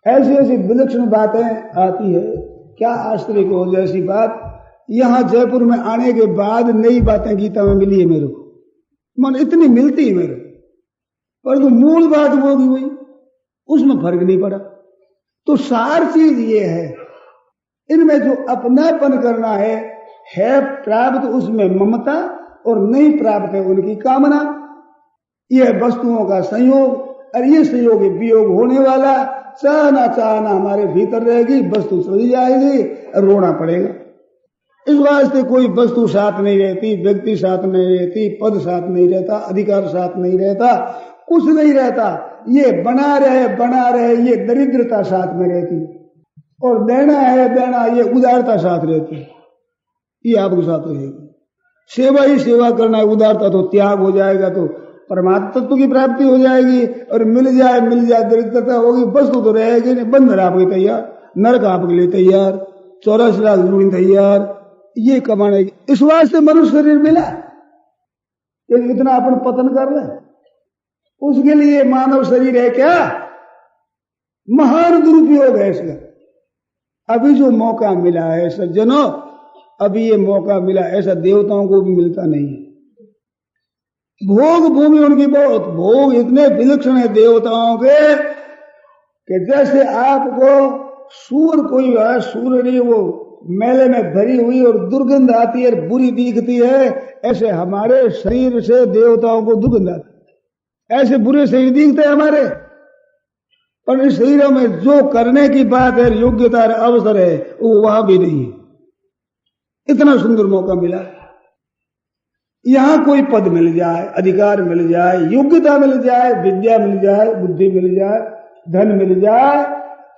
ऐसी ऐसी विलक्षण बातें आती है। क्या आश्चर्य को जैसी बात यहाँ जयपुर में आने के बाद नई बातें गीता में मिली है मेरे को, मन इतनी मिलती है मेरे को, परंतु मूल बात वो भी हुई, उसमें फर्क नहीं पड़ा। तो सार चीज ये है, इनमें जो अपनापन करना है प्राप्त उसमें ममता, और नहीं प्राप्त है उनकी कामना। यह वस्तुओं का संयोग, और ये संयोग वियोग होने वाला, चाहना चाहना हमारे भीतर रहेगी, वस्तु चली जाएगी और रोना पड़ेगा। इस वास्ते कोई वस्तु साथ नहीं रहती, व्यक्ति साथ नहीं रहती, पद साथ नहीं रहता, अधिकार साथ नहीं रहता, कुछ नहीं रहता। ये बना रहे ये दरिद्रता साथ में रहती, और देना है देना, ये उदारता साथ रहती, ये आपके साथ रहेगी। सेवा ही सेवा करना है, उदारता तो त्याग हो जाएगा, तो परमात्मा तत्व की प्राप्ति हो जाएगी। और मिल जाए दरिद्रता होगी, वस्तु तो रहेगी नहीं, बंधन आपके तैयार, नरक आपके लिए तैयार, 84 लाख जून तैयार, ये कमाने। इस वास्ते मनुष्य शरीर मिला कि इतना अपन पतन कर ले, उसके लिए मानव शरीर है क्या? महान दुरुपयोग है इसका। अभी जो मौका मिला है सज्जनों, अभी ये मौका मिला, ऐसा देवताओं को भी मिलता नहीं है। भोग भूमि उनकी बहुत, भोग इतने विलक्षण है देवताओं के कि जैसे आपको सूर कोई है, सूरनी वो मेले में भरी हुई और दुर्गंध आती है, बुरी दिखती है, ऐसे हमारे शरीर से देवताओं को दुर्गंध आती है। ऐसे बुरे शरीर दिखते हैं हमारे, पर इस शरीरों में जो करने की बात है, योग्यता है, अवसर है, वो वहां भी नहीं है। इतना सुंदर मौका मिला। यहां कोई पद मिल जाए, अधिकार मिल जाए, योग्यता मिल जाए, विद्या मिल जाए, बुद्धि मिल जाए, धन मिल जाए,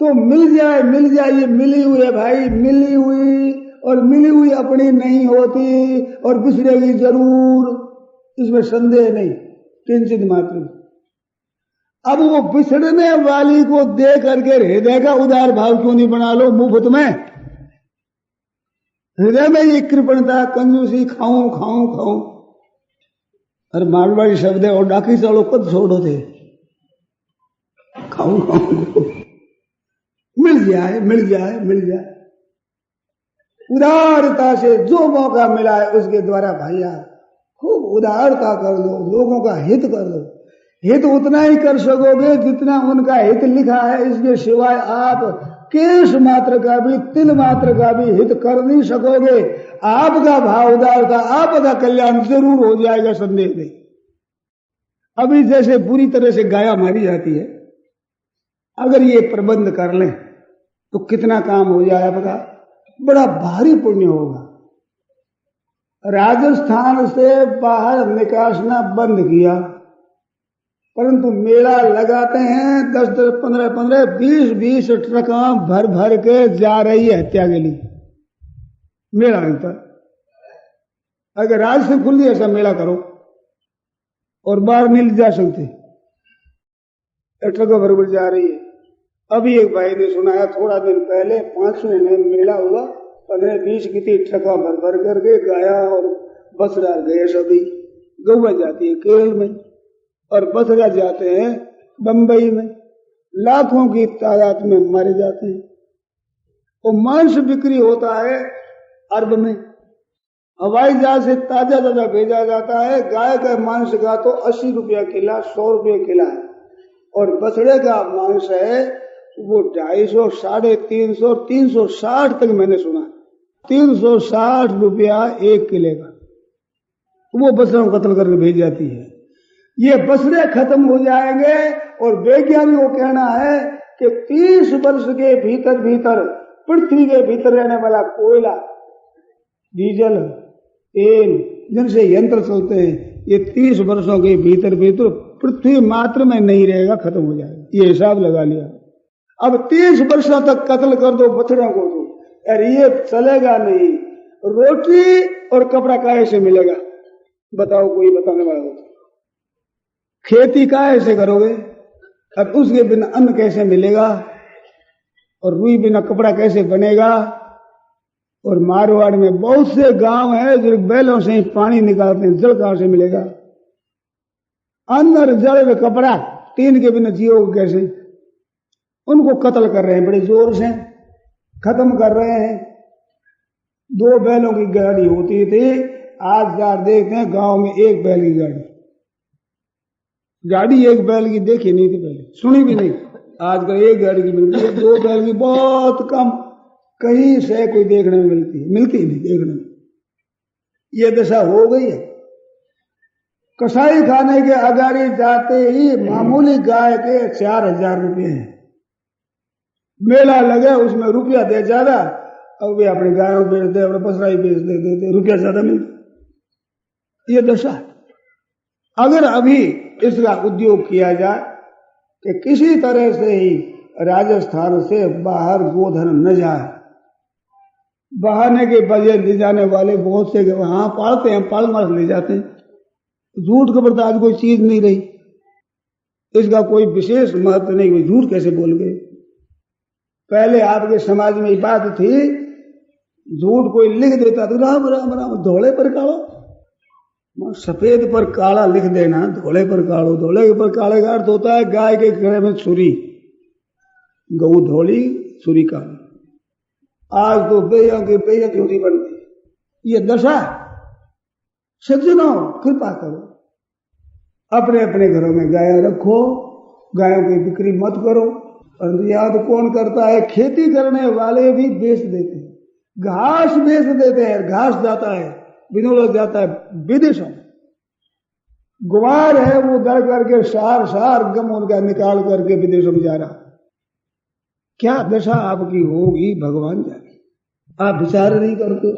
तो मिल जाए ये मिली हुई है भाई, मिली हुई, और मिली हुई अपनी नहीं होती, और बिछड़ेगी जरूर, इसमें संदेह नहीं किंचित मात्र। अब वो बिछड़ने वाली को दे करके हृदय का उदार भाव क्यों नहीं बना लो मुफ्त में? हृदय में ये कृपणता, कंजूसी, खाऊं, और मारवाड़ी शब्द है, और डाकी चलो कद छोड़ो थे, खाऊं मिल जाए। उदारता से जो मौका मिला है उसके द्वारा भैया खूब उदारता कर दो, लोगों का हित कर दो। हित उतना ही कर सकोगे जितना उनका हित लिखा है, इसके सिवाय आप केश मात्र का भी, तिल मात्र का भी हित कर नहीं सकोगे। आपका भाव उदारता, आपका कल्याण जरूर हो जाएगा, संदेह नहीं। अभी जैसे बुरी तरह से गाया मारी जाती है, अगर ये प्रबंध कर लें तो कितना काम हो जाए आपका, बड़ा भारी पुण्य होगा। राजस्थान से बाहर निकालना बंद किया, परंतु मेला लगाते हैं 10-10, 15-15, 20-20 ट्रक भर के जा रही है हत्या के लिए। मेला लगता, अगर राज से खुल दिया ऐसा मेला करो और बाहर नहीं जा सकते, ट्रक भर जा रही है। अभी एक भाई ने सुनाया थोड़ा दिन पहले 500 में मेला हुआ, 15-20 की थी, ट्रका भर करके गाया और बसरा गए। सभी गौवा जाती है केरल में, और बसरा जाते हैं बंबई में, लाखों की तादाद में मारे जाते हैं। और मांस बिक्री होता है अरब में, हवाई जहाज से ताजा भेजा जाता है। गाय का मांस का तो 80 रुपया किला, 100 रुपये किला है, और बछड़े का मांस है वो 250, 350, 360 तक मैंने सुना, 360 रुपया 1 किले का, वो बछड़ों को कत्ल करके भेज जाती है। ये बछड़े खत्म हो जाएंगे, और वैज्ञानिकों को कहना है कि 30 वर्ष के भीतर पृथ्वी के भीतर रहने वाला कोयला, डीजल, तेल, जिनसे यंत्र चलते हैं, ये 30 वर्षों के भीतर पृथ्वी मात्र में नहीं रहेगा, खत्म हो जाएगा। ये हिसाब लगा लिया। अब 30 वर्षों तक कत्ल कर दो बछड़ों को, तो यार ये चलेगा नहीं। रोटी और कपड़ा काहे से मिलेगा बताओ, कोई बताने वाला हो? खेती काहे से करोगे? अब उसके बिना अन्न कैसे मिलेगा? और रुई बिना कपड़ा कैसे बनेगा? और मारवाड़ में बहुत से गांव है जो बैलों से ही पानी निकालते हैं, जल कहां से मिलेगा? अंदर जल में कपड़ा, तीन के बिना जियो कैसे? उनको कत्ल कर रहे हैं, बड़े जोर से खत्म कर रहे हैं। 2 बैलों की गाड़ी होती थी, आज यार देखते हैं गांव में 1 बैल की गाड़ी 1 बैल की देखी नहीं थी पहले, सुनी भी नहीं। आजकल 1 गाड़ी की मिलती है, 2 बैल की बहुत कम, कहीं से कोई देखने में मिलती है, मिलती नहीं देखने में। ये दशा हो गई है। कसाई खाने के अगाड़ी जाते ही मामूली गाय के 4000 रुपये हैं। मेला लगे उसमें रुपया दे ज्यादा, और वे अपने गायों बेचते, अपने पसराई बेच देते, रुपया ज्यादा मिलता। ये दशा। अगर अभी इसका उद्योग किया जाए कि किसी तरह से ही राजस्थान से बाहर गोधन न जाए, बहाने के बजाय ले जाने वाले बहुत से वहां पालते हैं, पाल मास ले जाते हैं। झूठ खबर तो आज कोई चीज नहीं रही, इसका कोई विशेष महत्व नहीं। झूठ कैसे बोल गए? पहले आपके समाज में ये बात थी, झूठ कोई लिख देता तो राम राम राम, धोले पर कालो, सफेद पर काला लिख देना, धोले पर कालो। धोले पर काले का अर्थ होता है गाय के गले में छुरी, गऊ धोली छुरी काली। आज तो बेयों की बेयों चोरी बन गई। ये दशा। सज्जनों कृपा करो, अपने अपने घरों में गाय रखो, गायों की बिक्री मत करो। और याद कौन करता है? खेती करने वाले भी बेच देते हैं, घास बेच देते हैं। घास जाता है, बिनोला जाता है विदेशों। गुवार है वो दर करके सार गम उनका निकाल करके विदेशों में जा रहा। क्या दशा आपकी होगी भगवान जाने। आप विचार नहीं करते।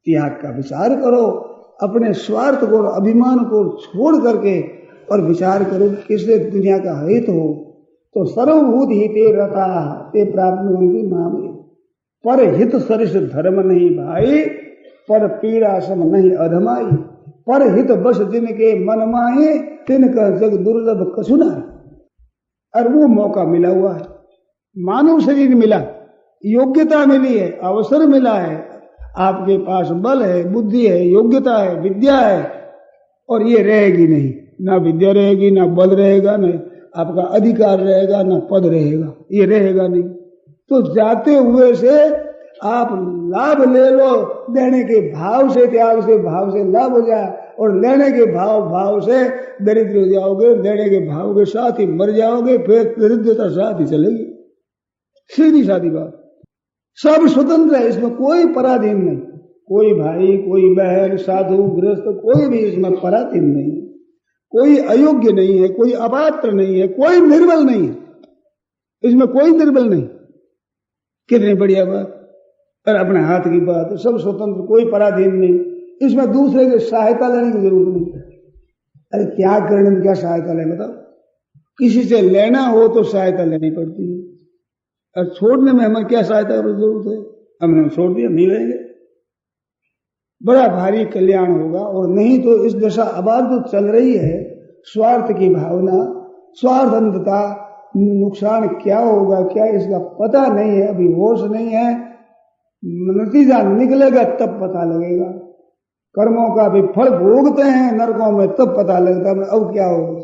त्याग का विचार करो, अपने स्वार्थ को, अभिमान को छोड़ करके, और विचार करो किससे दुनिया का हित हो। तो सर्वभूत हिते रता ते प्राप्त होंगी मामे। पर हित सरिष धर्म नहीं भाई, पर पीड़ा सम नहीं अधमाई। पर हित बस जिनके मन माहे, तिनका जग दुर्लभ कसुना। और वो मौका मिला हुआ है, मानव शरीर मिला, योग्यता मिली है, अवसर मिला है, आपके पास बल है, बुद्धि है, योग्यता है, विद्या है, और ये रहेगी नहीं। ना विद्या रहेगी, ना बल रहेगा, ना आपका अधिकार रहेगा, ना पद रहेगा, ये रहेगा नहीं। तो जाते हुए से आप लाभ ले लो, देने के भाव से, त्याग से भाव से लाभ हो जाए, और लेने के भाव से दरिद्र हो जाओगे, देने के भाव के साथ ही मर जाओगे, फिर दरिद्रता साथ ही चलेगी। सीधी सादी बात। सब स्वतंत्र है, इसमें कोई पराधीन नहीं। कोई भाई, कोई बहन, साधु, गृहस्थ, कोई भी इसमें पराधीन नहीं है। कोई अयोग्य नहीं है, कोई अपात्र नहीं है, कोई निर्बल नहीं है, इसमें कोई निर्बल नहीं। कितनी बढ़िया बात। और अपने हाथ की बात है, सब स्वतंत्र, कोई पराधीन नहीं। इसमें दूसरे की सहायता लेने की जरूरत नहीं। अरे क्या करने में क्या सहायता लेना? बताओ। किसी से लेना हो तो सहायता लेनी पड़ती है, और छोड़ने में हमें क्या सहायता की जरूरत है? हमने छोड़ दिया, नहीं रहेंगे, बड़ा भारी कल्याण होगा। और नहीं तो इस दशा आबाद जो चल रही है, स्वार्थ की भावना, स्वार्थ अंधता, नुकसान क्या होगा क्या इसका पता नहीं है, अभी होश नहीं है। नतीजा निकलेगा तब पता लगेगा। कर्मों का भी फल भोगते हैं नरकों में, तब पता लगता है अब क्या होगा।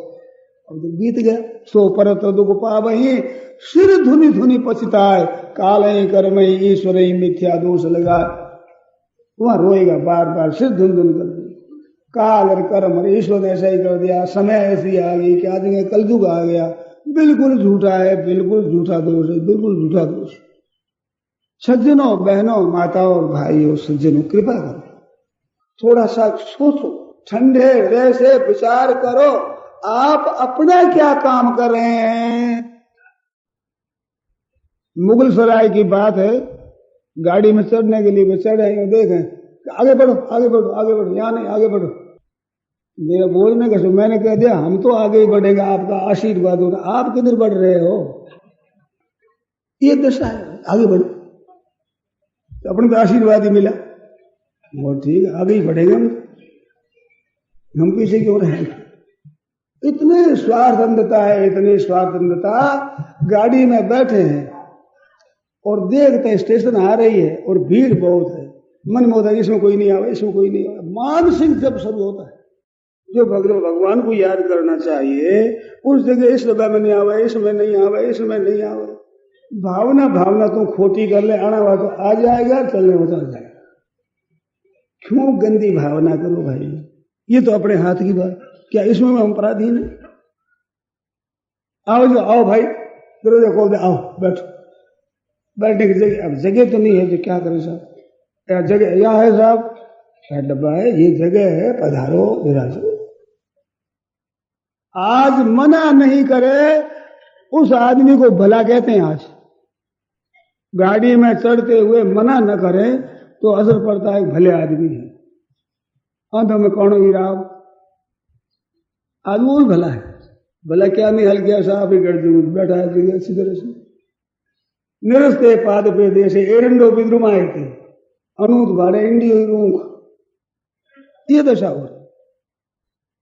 अब तो बीत गया। सो परत दुख पावही, सिर धुनी धुनी पछताए, काल कर्म ईश्वर मिथ्या दोष लगा। वहां रोएगा बार बार, सिर धुन धुन कर दी। काल और कर्म, ईश्वर ने ऐसा ही कर दिया, समय ऐसी आ गई कि आदमी कलयुग आ गया, बिल्कुल झूठा है, बिल्कुल झूठा दोष है, बिल्कुल झूठा दोष। सज्जनों, बहनों, माताओं और भाइयों, सज्जनों कृपा करो, थोड़ा सा सोचो, ठंडे हृदय से विचार करो, आप अपना क्या काम कर रहे हैं। मुगल सराय की बात है, गाड़ी में चढ़ने के लिए वे चढ़े, देखें आगे बढ़ो आगे बढ़ो आगे बढ़ो, यहाँ नहीं आगे बढ़ो। मेरा बोलने का मैंने कह दिया हम तो आगे ही बढ़ेगा, आपका आशीर्वाद होगा। आप किधर बढ़ रहे हो? ये दशा है, आगे बढ़ो। तो अपने को आशीर्वाद ही मिला, बहुत ठीक है, आगे ही बढ़ेगा, हम पीछे क्यों रहेंगे? इतने स्वार्थ अंधता है, इतनी स्वार्थ अंधता। गाड़ी में बैठे हैं और देखते स्टेशन आ रही है और भीड़ बहुत है, मन में होता है इसमें कोई नहीं आवा, इसमें कोई नहीं आवा। मानसिक जब शुरू होता है, जो भगवान को याद करना चाहिए उस जगह इस डब्बा में नहीं आवा, इसमें नहीं आवा, इसमें नहीं आवा। भावना तुम खोटी कर ले, आना हुआ तो आ जाएगा, चलने में चल जाएगा। क्यों गंदी भावना करो भाई, ये तो अपने हाथ की बात। क्या इसमें हम अपराधी नहीं? आओ जो आओ भाई, दरवाजा खोल दे, आओ बैठो। बैठने की जगह, अब जगह तो नहीं है, जो क्या करें साहब, क्या जगह यहाँ है साहब, क्या डब्बा है, ये जगह है, पधारो विराजो। आज मना नहीं करे उस आदमी को भला कहते हैं। आज गाड़ी में चढ़ते हुए मना न करें तो असर पड़ता है भले आदमी है। अंत में कौन गिराव, आज वो भी भला है। भला क्या नहीं हल किया साहब, जरूर बैठा है जगह अच्छी तरह से। निरस्ते पाद पे देशे एरंडो विद्रुमाए थे अनूत भाड़े इंडी रूख, ये दशा हो।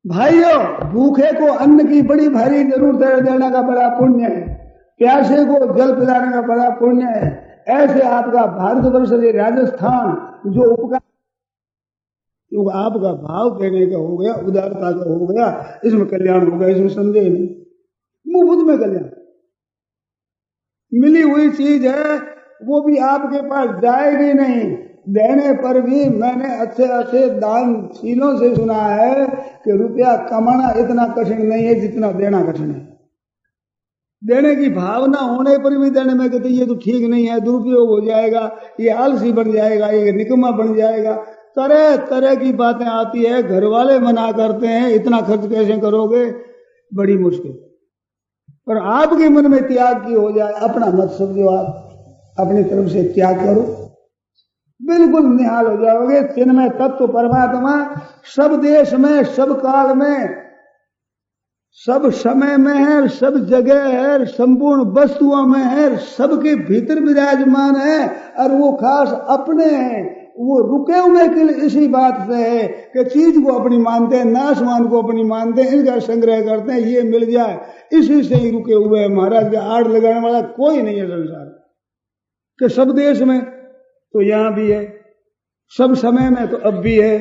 भाइयों, भूखे को अन्न की बड़ी भारी जरूरत देने का बड़ा पुण्य है, प्यासे को जल पिलाने का बड़ा पुण्य है। ऐसे आपका भारतवर्ष से राजस्थान जो उपकार, आपका भाव देने का हो गया, उदारता का हो गया, इसमें कल्याण हो गया, इसमें संदेह नहीं। मुफ्त में कल्याण, मिली हुई चीज है, वो भी आपके पास जाएगी नहीं। देने पर भी मैंने अच्छे अच्छे दानशीलों से सुना है कि रुपया कमाना इतना कठिन नहीं है जितना देना कठिन है। देने की भावना होने पर भी देने में कहते ये तो ठीक नहीं है, दुरुपयोग हो जाएगा, ये आलसी बन जाएगा, ये निकम्मा बन जाएगा, तरह तरह की बातें आती है। घर वाले मना करते हैं, इतना खर्च कैसे करोगे, बड़ी मुश्किल। पर आपके मन में त्याग की हो जाए, अपना मत समझो, आप अपनी तरफ से त्याग करो, बिल्कुल निहाल हो जाओगे। चिन्मय तत्व परमात्मा सब देश में, सब काल में, सब समय में है, सब जगह है, संपूर्ण वस्तुओं में है, सबके भीतर विराजमान है। और वो खास अपने हैं, वो रुके हुए के लिए इसी बात से है कि चीज को अपनी मानते हैं, नाशवान को अपनी मानते हैं, इनका संग्रह करते हैं, ये मिल जाए, इसी से ही रुके हुए हैं। महाराज का आड़ लगाने वाला कोई नहीं है संसार के। सब देश में तो यहां भी है, सब समय में तो अब भी है,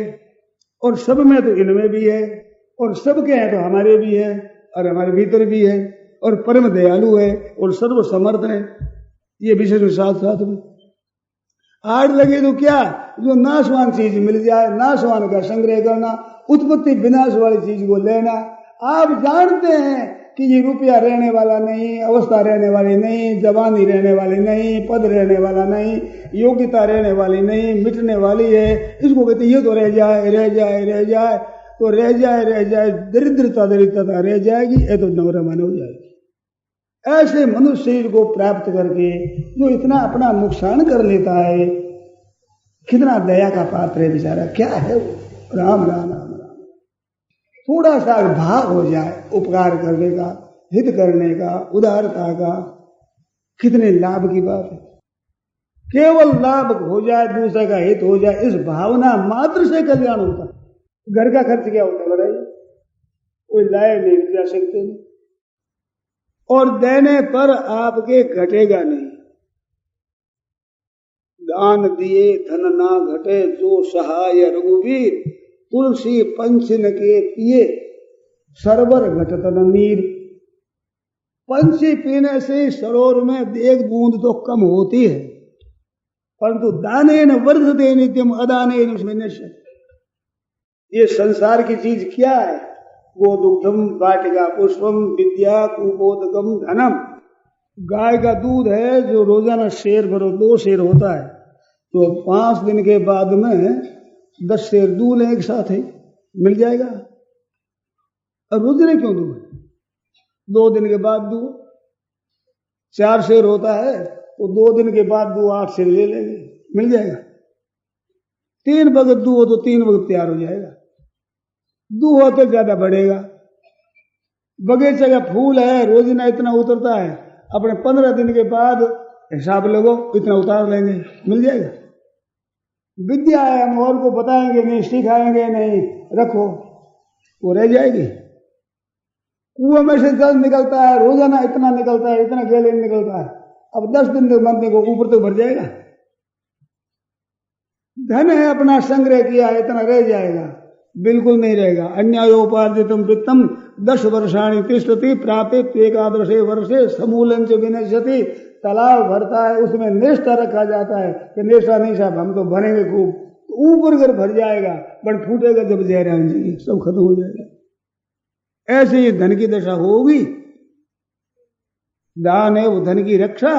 और सब में तो इनमें भी है, और सबके हैं तो हमारे भी है, और हमारे भीतर भी है, और परम दयालु है, और सर्व समर्थ है। ये विशेष साथ साथ में आड़ लगे तो क्या, जो नाशवान चीज मिल जाए, नाशवान का संग्रह करना, उत्पत्ति विनाश वाली चीज को लेना। आप जानते हैं कि ये रुपया रहने वाला नहीं, अवस्था रहने वाली नहीं, जवानी रहने वाली नहीं, पद रहने वाला नहीं, योग्यता रहने वाली नहीं, मिटने वाली है। इसको कहते ये तो रह जाए, रह जाए, रह जाए, तो रह जाए, रह जाए, दरिद्रता दरिद्रता रह जाएगी, ये तो नवरमन हो जाएगी। ऐसे मनुष्य शरीर को प्राप्त करके जो इतना अपना नुकसान कर लेता है, कितना दया का पात्र है बेचारा। क्या है वो, राम राम राम राम। थोड़ा सा भाव हो जाए उपकार करने का, हित करने का, उदारता का, कितने लाभ की बात है। केवल लाभ हो जाए, दूसरे का हित हो जाए, इस भावना मात्र से कल्याण होता है। घर का खर्च क्या होता है बताइए, कोई लाए नहीं जा सकते नहीं, और देने पर आपके घटेगा नहीं। दान दिए धन ना घटे, जो सहाय रघुवीर, तुलसी पंचन के पिए, सरवर घटतन नीर। पंची पीने से सरोवर में एक बूंद तो कम होती है, परंतु दानेन वर्धते नित्यम अदानेन विनश्यति। ये संसार की चीज क्या है, गोदुग्धम वाटिका पुष्पम विद्या कुपोदकम धनम। गाय का दूध है जो रोजाना शेर भरो, 2 शेर होता है, तो 5 दिन के बाद में 10 शेर दूध एक साथ है, मिल जाएगा। और रोजाना क्यों दूध, 2 दिन के बाद दूध। 4 शेर होता है तो 2 दिन के बाद दूध 8 शेर ले लेंगे, मिल जाएगा। 3 वक्त दूध हो तो 3 वक्त तैयार हो जाएगा। दूध हो तो ज्यादा बढ़ेगा। बगीचे का फूल है, रोजाना इतना उतरता है, अपने 15 दिन के बाद हिसाब लगो, इतना उतार लेंगे, मिल जाएगा। विद्या है, हम और को बताएंगे नहीं, सिखाएंगे नहीं, रखो, वो रह जाएगी। कुआं में से जल निकलता है, रोजाना इतना निकलता है, इतना गैलन निकलता है, अब 10 दिन तक बनने को ऊपर तो भर जाएगा। धन है अपना संग्रह किया, इतना रह जाएगा? बिल्कुल नहीं रहेगा। अन्यायोपार्जितम वित्तम 10 वर्षाणि तिष्ठति प्राप्त एकादशे वर्षे समूलं च विनश्यति। तालाब भरता है, उसमें नेष्टा रखा जाता है कि नेष्टा नहीं साहब हम तो भरेंगे खूब, तो ऊपर कर भर जाएगा, बट फूटेगा जब जहर आएंगे, सब खत्म हो जाएगा। ऐसे ही धन की दशा होगी। दान है वो धन की रक्षा।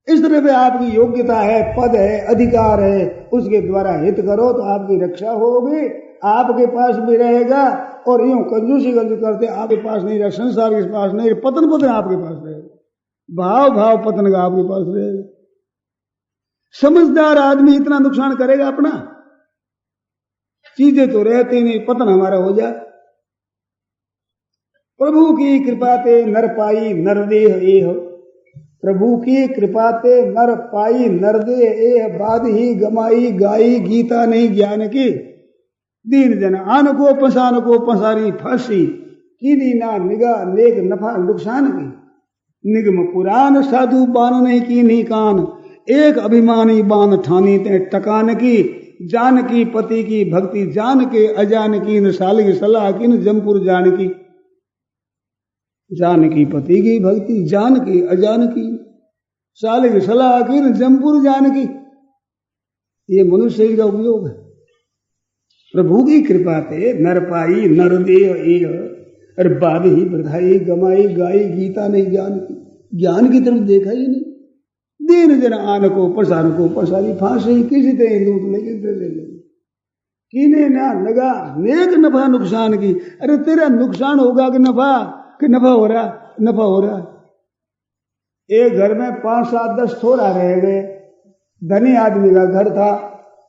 इस तरह पे आपकी योग्यता है, पद है, अधिकार है, उसके द्वारा हित करो तो आपकी रक्षा होगी, आपके पास भी रहेगा। और यूं कंजूसी करते आपके पास नहीं रहे, संसार के पास नहीं, पतन पतन आपके पास रहेगा, भाव भाव पतन का आपके पास रहेगा। समझदार आदमी इतना नुकसान करेगा अपना? चीजें तो रहती नहीं, पतन हमारा हो जाए। प्रभु की कृपा ते नर पाई नरदेह एह, प्रभु की कृपा ते नर पाई नरदेह एह, बाद ही गमाई गाई गीता नहीं ज्ञान की। दीन जन आन को पसारी फांसी, कीनी ना निगाह नेक नफा नुकसान की। निगम पुराण साधु बान नहीं की नहीं कान, एक अभिमानी बान ठानी ते टकान की। जान की पति की भक्ति जान के, अजान की न साल की सलाह की न जमपुर जान की। जान की पति की भक्ति जान की, अजान की, साल की सलाह की न जमपुर जान की। ये मनुष्य का उपयोग है। प्रभु की कृपा ते नर पाई नरदेह, अरे बाद ही बधाई गमाई गाई गीता नहीं ज्ञान की। ज्ञान की तरफ देखा ही नहीं। दीन जन आन को पसारी फांसी, किसी ते लूट ले किसी ले ले, कीने ना लगा नेक नफा नुकसान की। अरे तेरा नुकसान होगा कि नफा हो रहा। एक घर में 5, 7, 10 थोड़ा रह गए, धनी आदमी का घर था।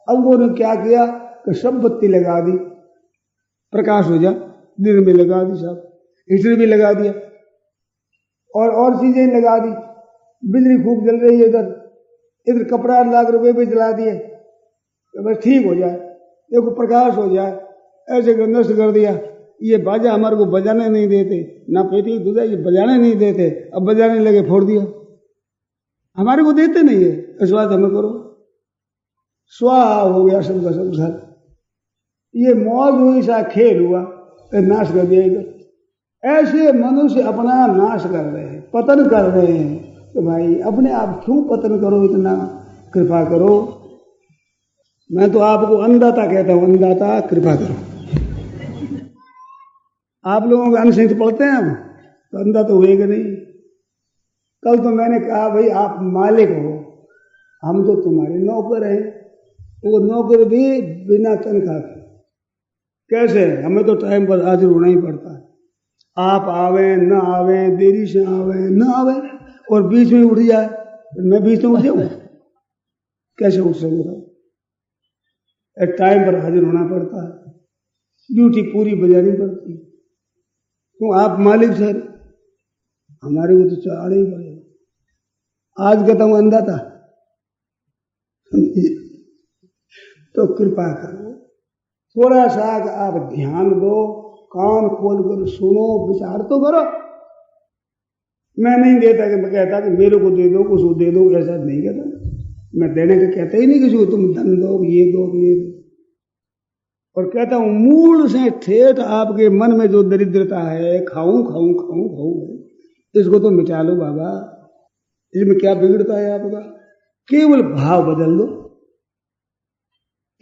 अब उन्होंने क्या किया कि सब बत्ती लगा दी, प्रकाश हो जा, दिन में लगा दी, सब हीटर भी लगा दिया और चीजें लगा दी। बिजली खूब जल रही है, इधर कपड़ा लाख रुपए भी जला दिए, तो बस ठीक हो जाए, देखो प्रकाश हो जाए, ऐसे नष्ट कर दिया। ये बाजा हमारे को बजाने नहीं देते, ना पेटी दूजा ये बजाने नहीं देते, अब बजाने लगे फोड़ दिया। हमारे को देते नहीं है, इस बात हमें करो, स्वाहा हो गया सब का सब घर। ये मौज हुई सा खेल हुआ, नाश कर दिया इधर। ऐसे मनुष्य अपना नाश कर रहे हैं, पतन कर रहे हैं। तो भाई अपने आप क्यों पतन करो, इतना कृपा करो। मैं तो आपको अन्नदाता कहता हूं, अन्नदाता कृपा करो। आप लोगों का अन्न संहिता पढ़ते हैं हम, तो अन्नदाता हुएगा नहीं। कल तो मैंने कहा भाई आप मालिक हो, हम तो तुम्हारे नौकर हैं। वो नौकर भी बिना तनख्वाह के, कैसे? हमें तो टाइम पर हाजिर होना ही पड़ता है। आप आवे न आवे, देरी से आवे न आवे, और बीच में उठ जाए, मैं बीच में उठ जाऊं, कैसे उठ सकूंगा? एक टाइम पर हाजिर होना पड़ता है, ड्यूटी पूरी बजानी पड़ती है। तो आप मालिक सर, हमारे को तो चढ़ाना ही पड़ेगा। आज कहता हूं अन्नदाता तो कृपा करो, थोड़ा सा आप ध्यान दो, कान खोल कर सुनो, विचार तो करो। मैं नहीं देता कि मैं कहता कि मेरे को दे दो, कुछ दे दो, ऐसा नहीं कहता। मैं देने का कहता ही नहीं किसी को, तुम धन दो, ये दो, ये दो। और कहता हूं मूल से ठेठ आपके मन में जो दरिद्रता है, खाऊं, इसको तो मिटा लो बाबा। इसमें क्या बिगड़ता है आपका? केवल भाव बदल दो।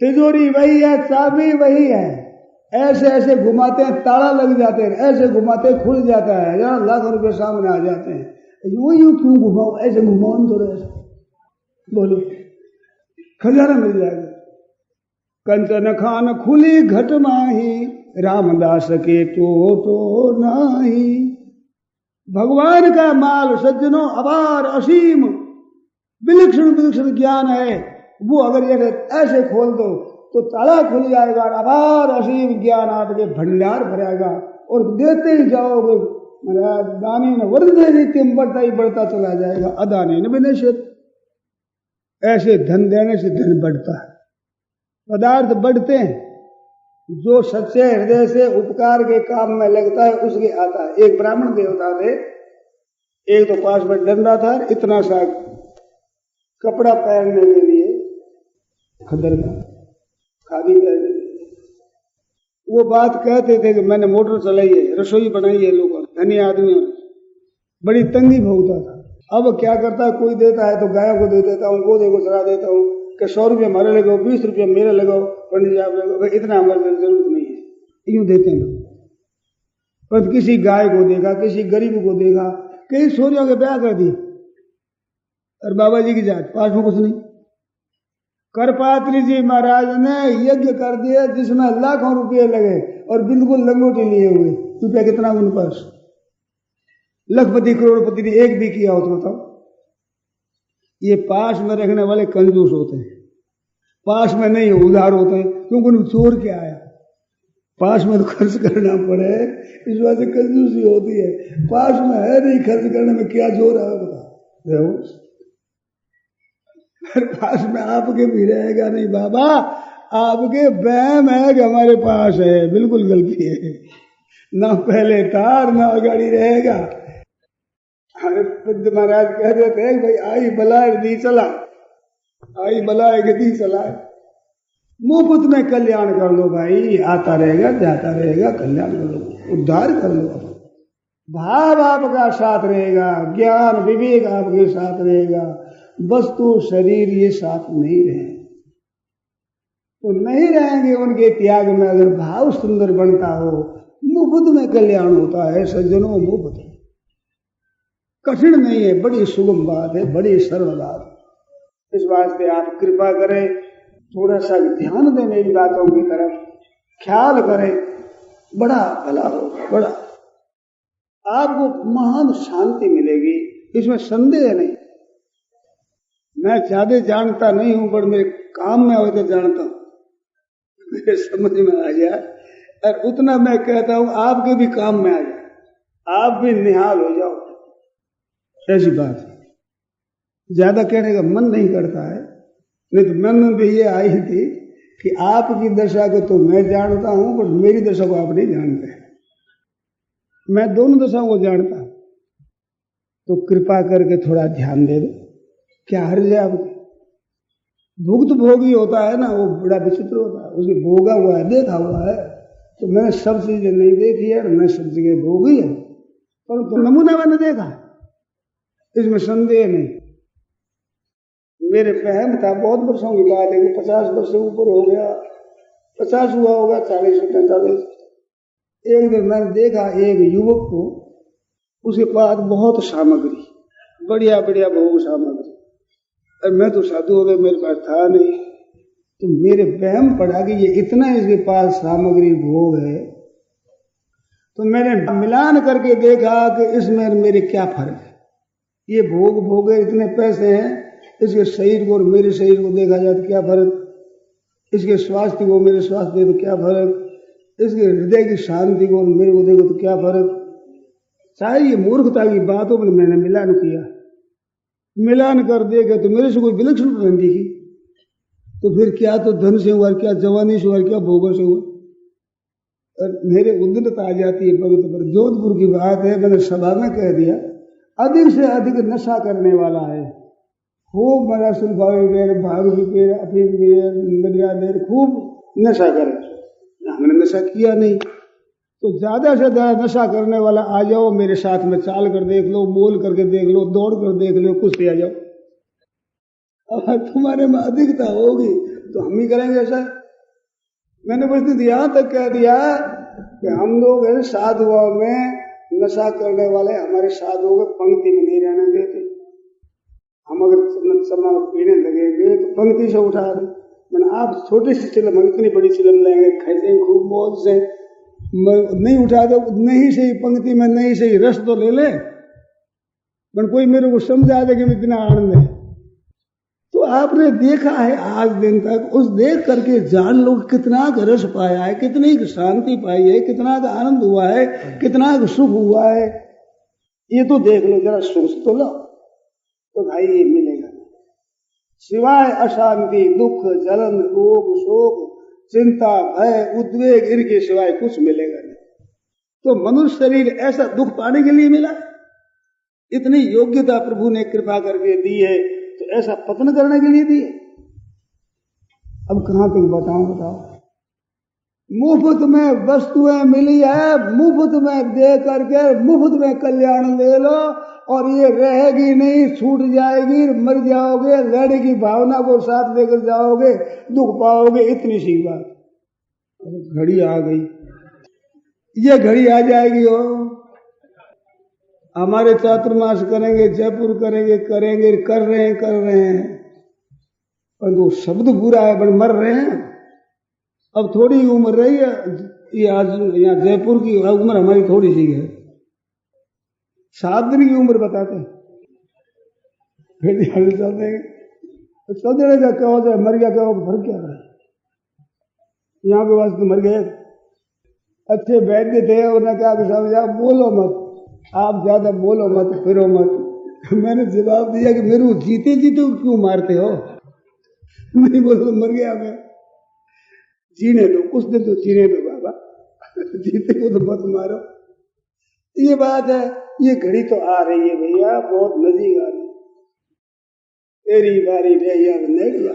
तिजोरी वही है, चाबी वही है, ऐसे ऐसे घुमाते हैं ताला लग जाते हैं, ऐसे घुमाते खुल जाता है, यार लाख रुपए सामने आ जाते हैं। यूं क्यों घुमाओ, ऐसे घुमाओ तो ऐसे बोलो खजाना मिल जाएगा। कंचन खान खुली घट माही, रामदास के तो नाही। भगवान का माल सज्जनों अपार असीम विलक्षण ज्ञान है। वो अगर ऐसे खोल दो तो ताला खुल जाएगा, अपार असीम ज्ञान आपके भंडार भरेगा, और देते ही जाओगे। दाने न वर्धते नित्यम, बढ़ता ही बढ़ता चला जाएगा, अदाने न विनश्यति। ऐसे धन देने से धन बढ़ता है, पदार्थ बढ़ते हैं। जो सच्चे हृदय से उपकार के काम में लगता है उसके आता है। एक ब्राह्मण देवता थे, एक तो पास में डंडा था, इतना सा कपड़ा पहनने के लिए, खदर का खादी पहनने के लिए। वो बात कहते थे कि मैंने मोटर चलाई है, रसोई बनाई है लोगों ने, धनी आदमियों ने, बड़ी तंगी भोगता था। अब क्या करता है, कोई देता है तो गायों को दे देता हूँ, गोदे को चढ़ा देता हूँ कि 100 रुपये हमारे लगाओ, 20 रुपये मेरे लगाओ, पंडित जी आप लगाओ, इतना हमारे जरूरत नहीं है, यूं देते हैं लोग। पर किसी गाय को देखा, किसी गरीब को देखा, कई सोरियों के ब्याह कर दिए, और बाबा जी की जात पास में कुछ नहीं। करपात्री जी महाराज ने यज्ञ कर दिया जिसमें लाखों रुपये लगे और बिल्कुल लंगोटी लिए हुए, रुपया कितना उन पास, लखपति करोड़पति ने एक भी किया हो तो बताओ। ये पास में रखने वाले कंजूस होते हैं, पास में नहीं उधार होते हैं, क्योंकि उन्हें चोर के आया, पास में तो खर्च करना पड़े, इस वजह से कंजूसी होती है। पास में है नहीं, खर्च करने में क्या जोर है बता, पास में आपके भी रहेगा नहीं बाबा, आपके वहम है कि हमारे पास है, बिल्कुल गलती है, ना पहले तार ना अगाड़ी रहेगा। महाराज कह देते हैं भाई आई बलाए दी चला, आई बलाए के दी चला, मुफ्त में कल्याण कर लो भाई, आता रहेगा जाता रहेगा, कल्याण कर लो, उद्धार कर लो। भाव आपका साथ रहेगा, ज्ञान विवेक आपके साथ रहेगा, वस्तु शरीर ये साथ नहीं रहे तो नहीं रहेंगे उनके त्याग में। अगर भाव सुंदर बनता हो, मुफ्त में कल्याण होता है सज्जनों, मुफ्त कठिन नहीं है, बड़ी सुगम बात है, बड़ी सरल बात। इस वास्ते आप कृपा करें, थोड़ा सा ध्यान दें मेरी बातों की तरफ, ख्याल करें, बड़ा भला होगा, बड़ा आपको महान शांति मिलेगी, इसमें संदेह नहीं। मैं ज्यादा जानता नहीं हूं, पर मेरे काम में हो तो जानता हूं, मेरे समझ में आ जाए, और उतना मैं कहता हूं आपके भी काम में आ जाए, आप भी निहाल हो जाओ, ऐसी बात है। ज्यादा कहने का मन नहीं करता है, नहीं तो मन में भी ये आई थी कि आपकी दशा को तो मैं जानता हूं, पर मेरी दशा को आप नहीं जानते। मैं दोनों दशाओं को जानता हूं, तो कृपा करके थोड़ा ध्यान दे दो, क्या हर्ज है आपको। भुक्त भोगी होता है ना, वो बड़ा विचित्र होता है, उसके भोगा हुआ है, देखा हुआ है। तो मैंने सब चीजें नहीं देखी है, मैं सब जगह भोगी है, परंतु नमूना मैंने देखा, इसमें संदेह नहीं। मेरे फहम था, बहुत वर्षों की बात है, 50 वर्ष से ऊपर हो गया, 50 हुआ होगा, 40 से 45। एक दिन मैंने देखा एक युवक को, उसके पास बहुत सामग्री, बढ़िया बढ़िया भोग सामग्री, और मैं तो साधु हो गया, मेरे पास था नहीं। तो मेरे वहम पड़ा कि ये इतना इसके पास सामग्री भोग है, तो मैंने मिलान करके देखा कि इसमें मेरे क्या फर्क है। ये भोग भोगे, इतने पैसे हैं, इसके शरीर को और मेरे शरीर को देखा जाए तो क्या फर्क, इसके स्वास्थ्य को मेरे स्वास्थ्य को क्या फर्क, इसके हृदय की शांति को और मेरे को देखो तो क्या फर्क। चाहे ये मूर्खता की बातों में मैंने मिलान किया, मिलान कर देगा तो मेरे से कोई विलक्षण नहीं दिखी, तो फिर क्या तो धन से हुआ, क्या जवानी से हुआ, क्या भोगों से हुआ, और मेरे उद्दंडता आ जाती है भगत पर। जोधपुर की बात है, मैंने सभा में कह दिया, अधिक से अधिक नशा करने वाला है, खूब मरा सुलभावी पेड़, भाग भी पेड़, अफीम पेड़, खूब नशा करे। हमने नशा किया नहीं, तो ज्यादा से ज्यादा नशा करने वाला आ जाओ मेरे साथ में, चाल कर देख लो, बोल करके देख लो, दौड़ कर देख लो, कुछ आ जाओ। अब तुम्हारे में अधिकता होगी तो हम ही करेंगे ऐसा। मैंने बस यहां तक कह दिया कि हम लोग साधुओं में नशा करने वाले हमारे साधुओं को पंक्ति में नहीं रहने देते। हम अगर समय पीने लगेंगे तो पंक्ति से उठा दें। मैंने आप छोटी सी चिलम, हम इतनी बड़ी चिलम लेंगे, खाएंगे खूब मौज से, नहीं उठा दो, नहीं सही पंक्ति में नहीं सही रस तो ले ले, पर कोई मेरे को समझा दे कि इतना आनंद है। तो आपने देखा है आज दिन तक, उस देख करके जान लो कितना का रस पाया है, कितनी की शांति पाई है, कितना का आनंद हुआ है, कितना का सुख हुआ है। ये तो देख लो, जरा सोच तो लो, तो भाई ये मिलेगा सिवाय अशांति, दुख, जलन, रोग, शोक, चिंता, भय, उद्वेग, इनके सिवाय कुछ मिलेगा नहीं। तो मनुष्य शरीर ऐसा दुख पाने के लिए मिला, इतनी योग्यता प्रभु ने कृपा करके दी है, तो ऐसा पतन करने के लिए दी है। अब कहां तक बताओ। मुफ्त में वस्तुएं मिली है, मुफ्त में दे करके मुफ्त में कल्याण ले लो, और ये रहेगी नहीं, छूट जाएगी, मर जाओगे, लड़ने की भावना को साथ लेकर जाओगे, दुख पाओगे। इतनी सी बात। घड़ी आ गई, ये घड़ी आ जाएगी। हो हमारे चातुर्मास करेंगे, जयपुर करेंगे, कर रहे हैं, परंतु शब्द बुरा है, बड़ मर रहे हैं। अब थोड़ी उम्र रही है, ये आज यहाँ जयपुर की उम्र हमारी थोड़ी सी है, 7 दिन की उम्र बताते हैं, फिर चलते रहेगा। क्या होता है, मर गया क्या होगा, फर्क क्या है। यहाँ के वास्ते मर गए, अच्छे वैद्य थे, उन्होंने कहा कि साहब आप बोलो मत, आप ज्यादा बोलो मत, फिरो मत। मैंने जवाब दिया कि मेरे को जीते जीते क्यों मारते हो, नहीं बोलो तो मर गया मैं, जीने दो, कुछ दिन तो जीने दो बाबा, जीते को तो मत मारो। ये बात है। ये घड़ी तो आ रही है भैया, बहुत नजीक आ रही है। तेरी बारी रही, अब नहीं जा।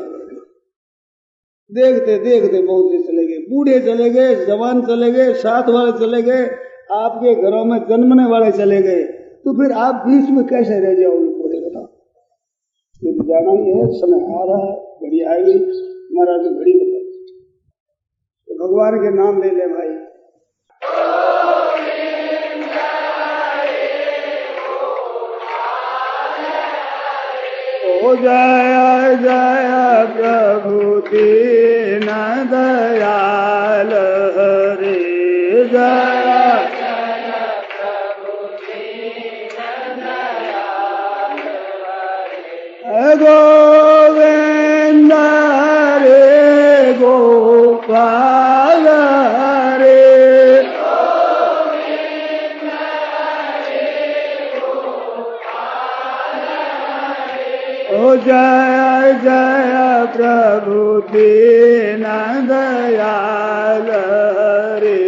देखते देखते बहुत से चले गए, बूढ़े चले गए, जवान चले गए, साथ वाले चले गए, आपके घरों में जन्मने वाले चले गए, तो फिर आप बीच में कैसे रह जाओगे, पूरे बताओ। ये तो जाना ही है, समय आ रहा है, घड़ी आएगी। महाराज ने घड़ी बताई, तो भगवान के नाम ले ले भाई। ओ जय जय प्रभु दीन दयाल रे, जय गोविंद रे गोपाल रे, ओ जय जय प्रभु दीन दयाल रे,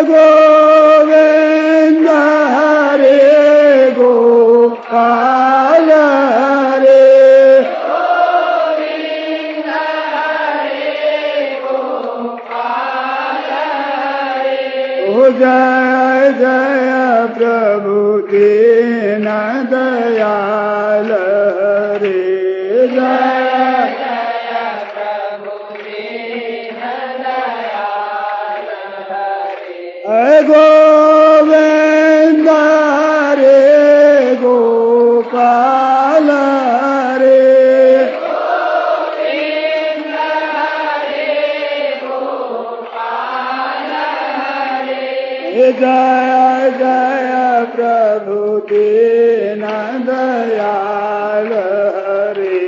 गोविंद हरे गोपाल रे, ओ जय जय प्रभु दीन दयाल रे, जय गोविंद रे गोपाल रे, जय जय प्रभु दीन दयाल रे,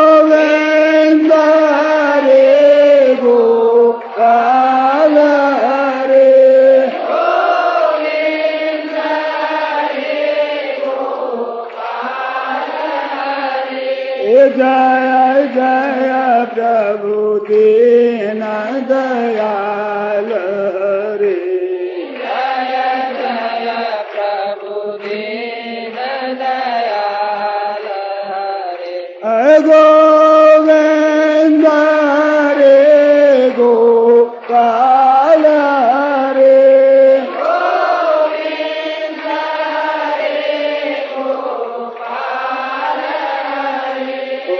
गोविंद रे गोपाल रे, जय जय प्रभु दीन दयाल रे, गोविंद रे गोपाल रे,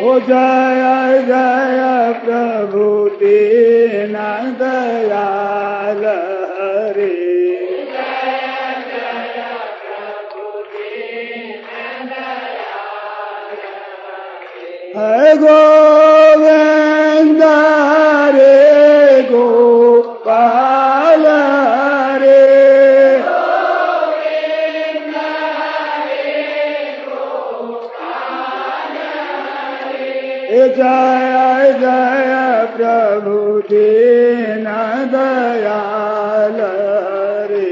ओ जय जय प्रभु दीन दयाल रे, गोविंद रे गोपाल रे, जय जय प्रभु दीन दयाल रे,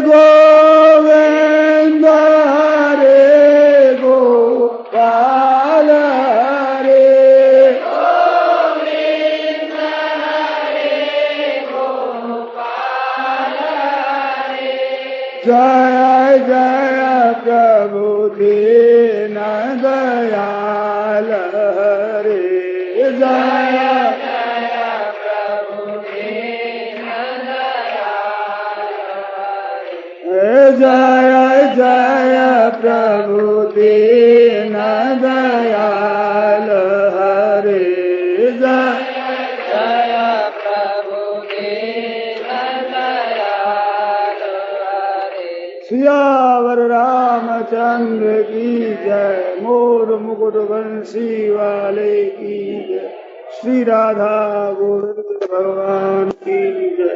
गोविंद हरे गोपाल हरे गोविंद हरे गोपाल हरे जय जय प्रभु दीन दयाल हरे जय जय जय प्रभु दीन दयाल हरे जय जय प्रभु दीन दयाल हरे सियावर रामचंद्र की जय मोर मुकुट बंसी वाले की जय श्री राधा गोविंद भगवान की जय।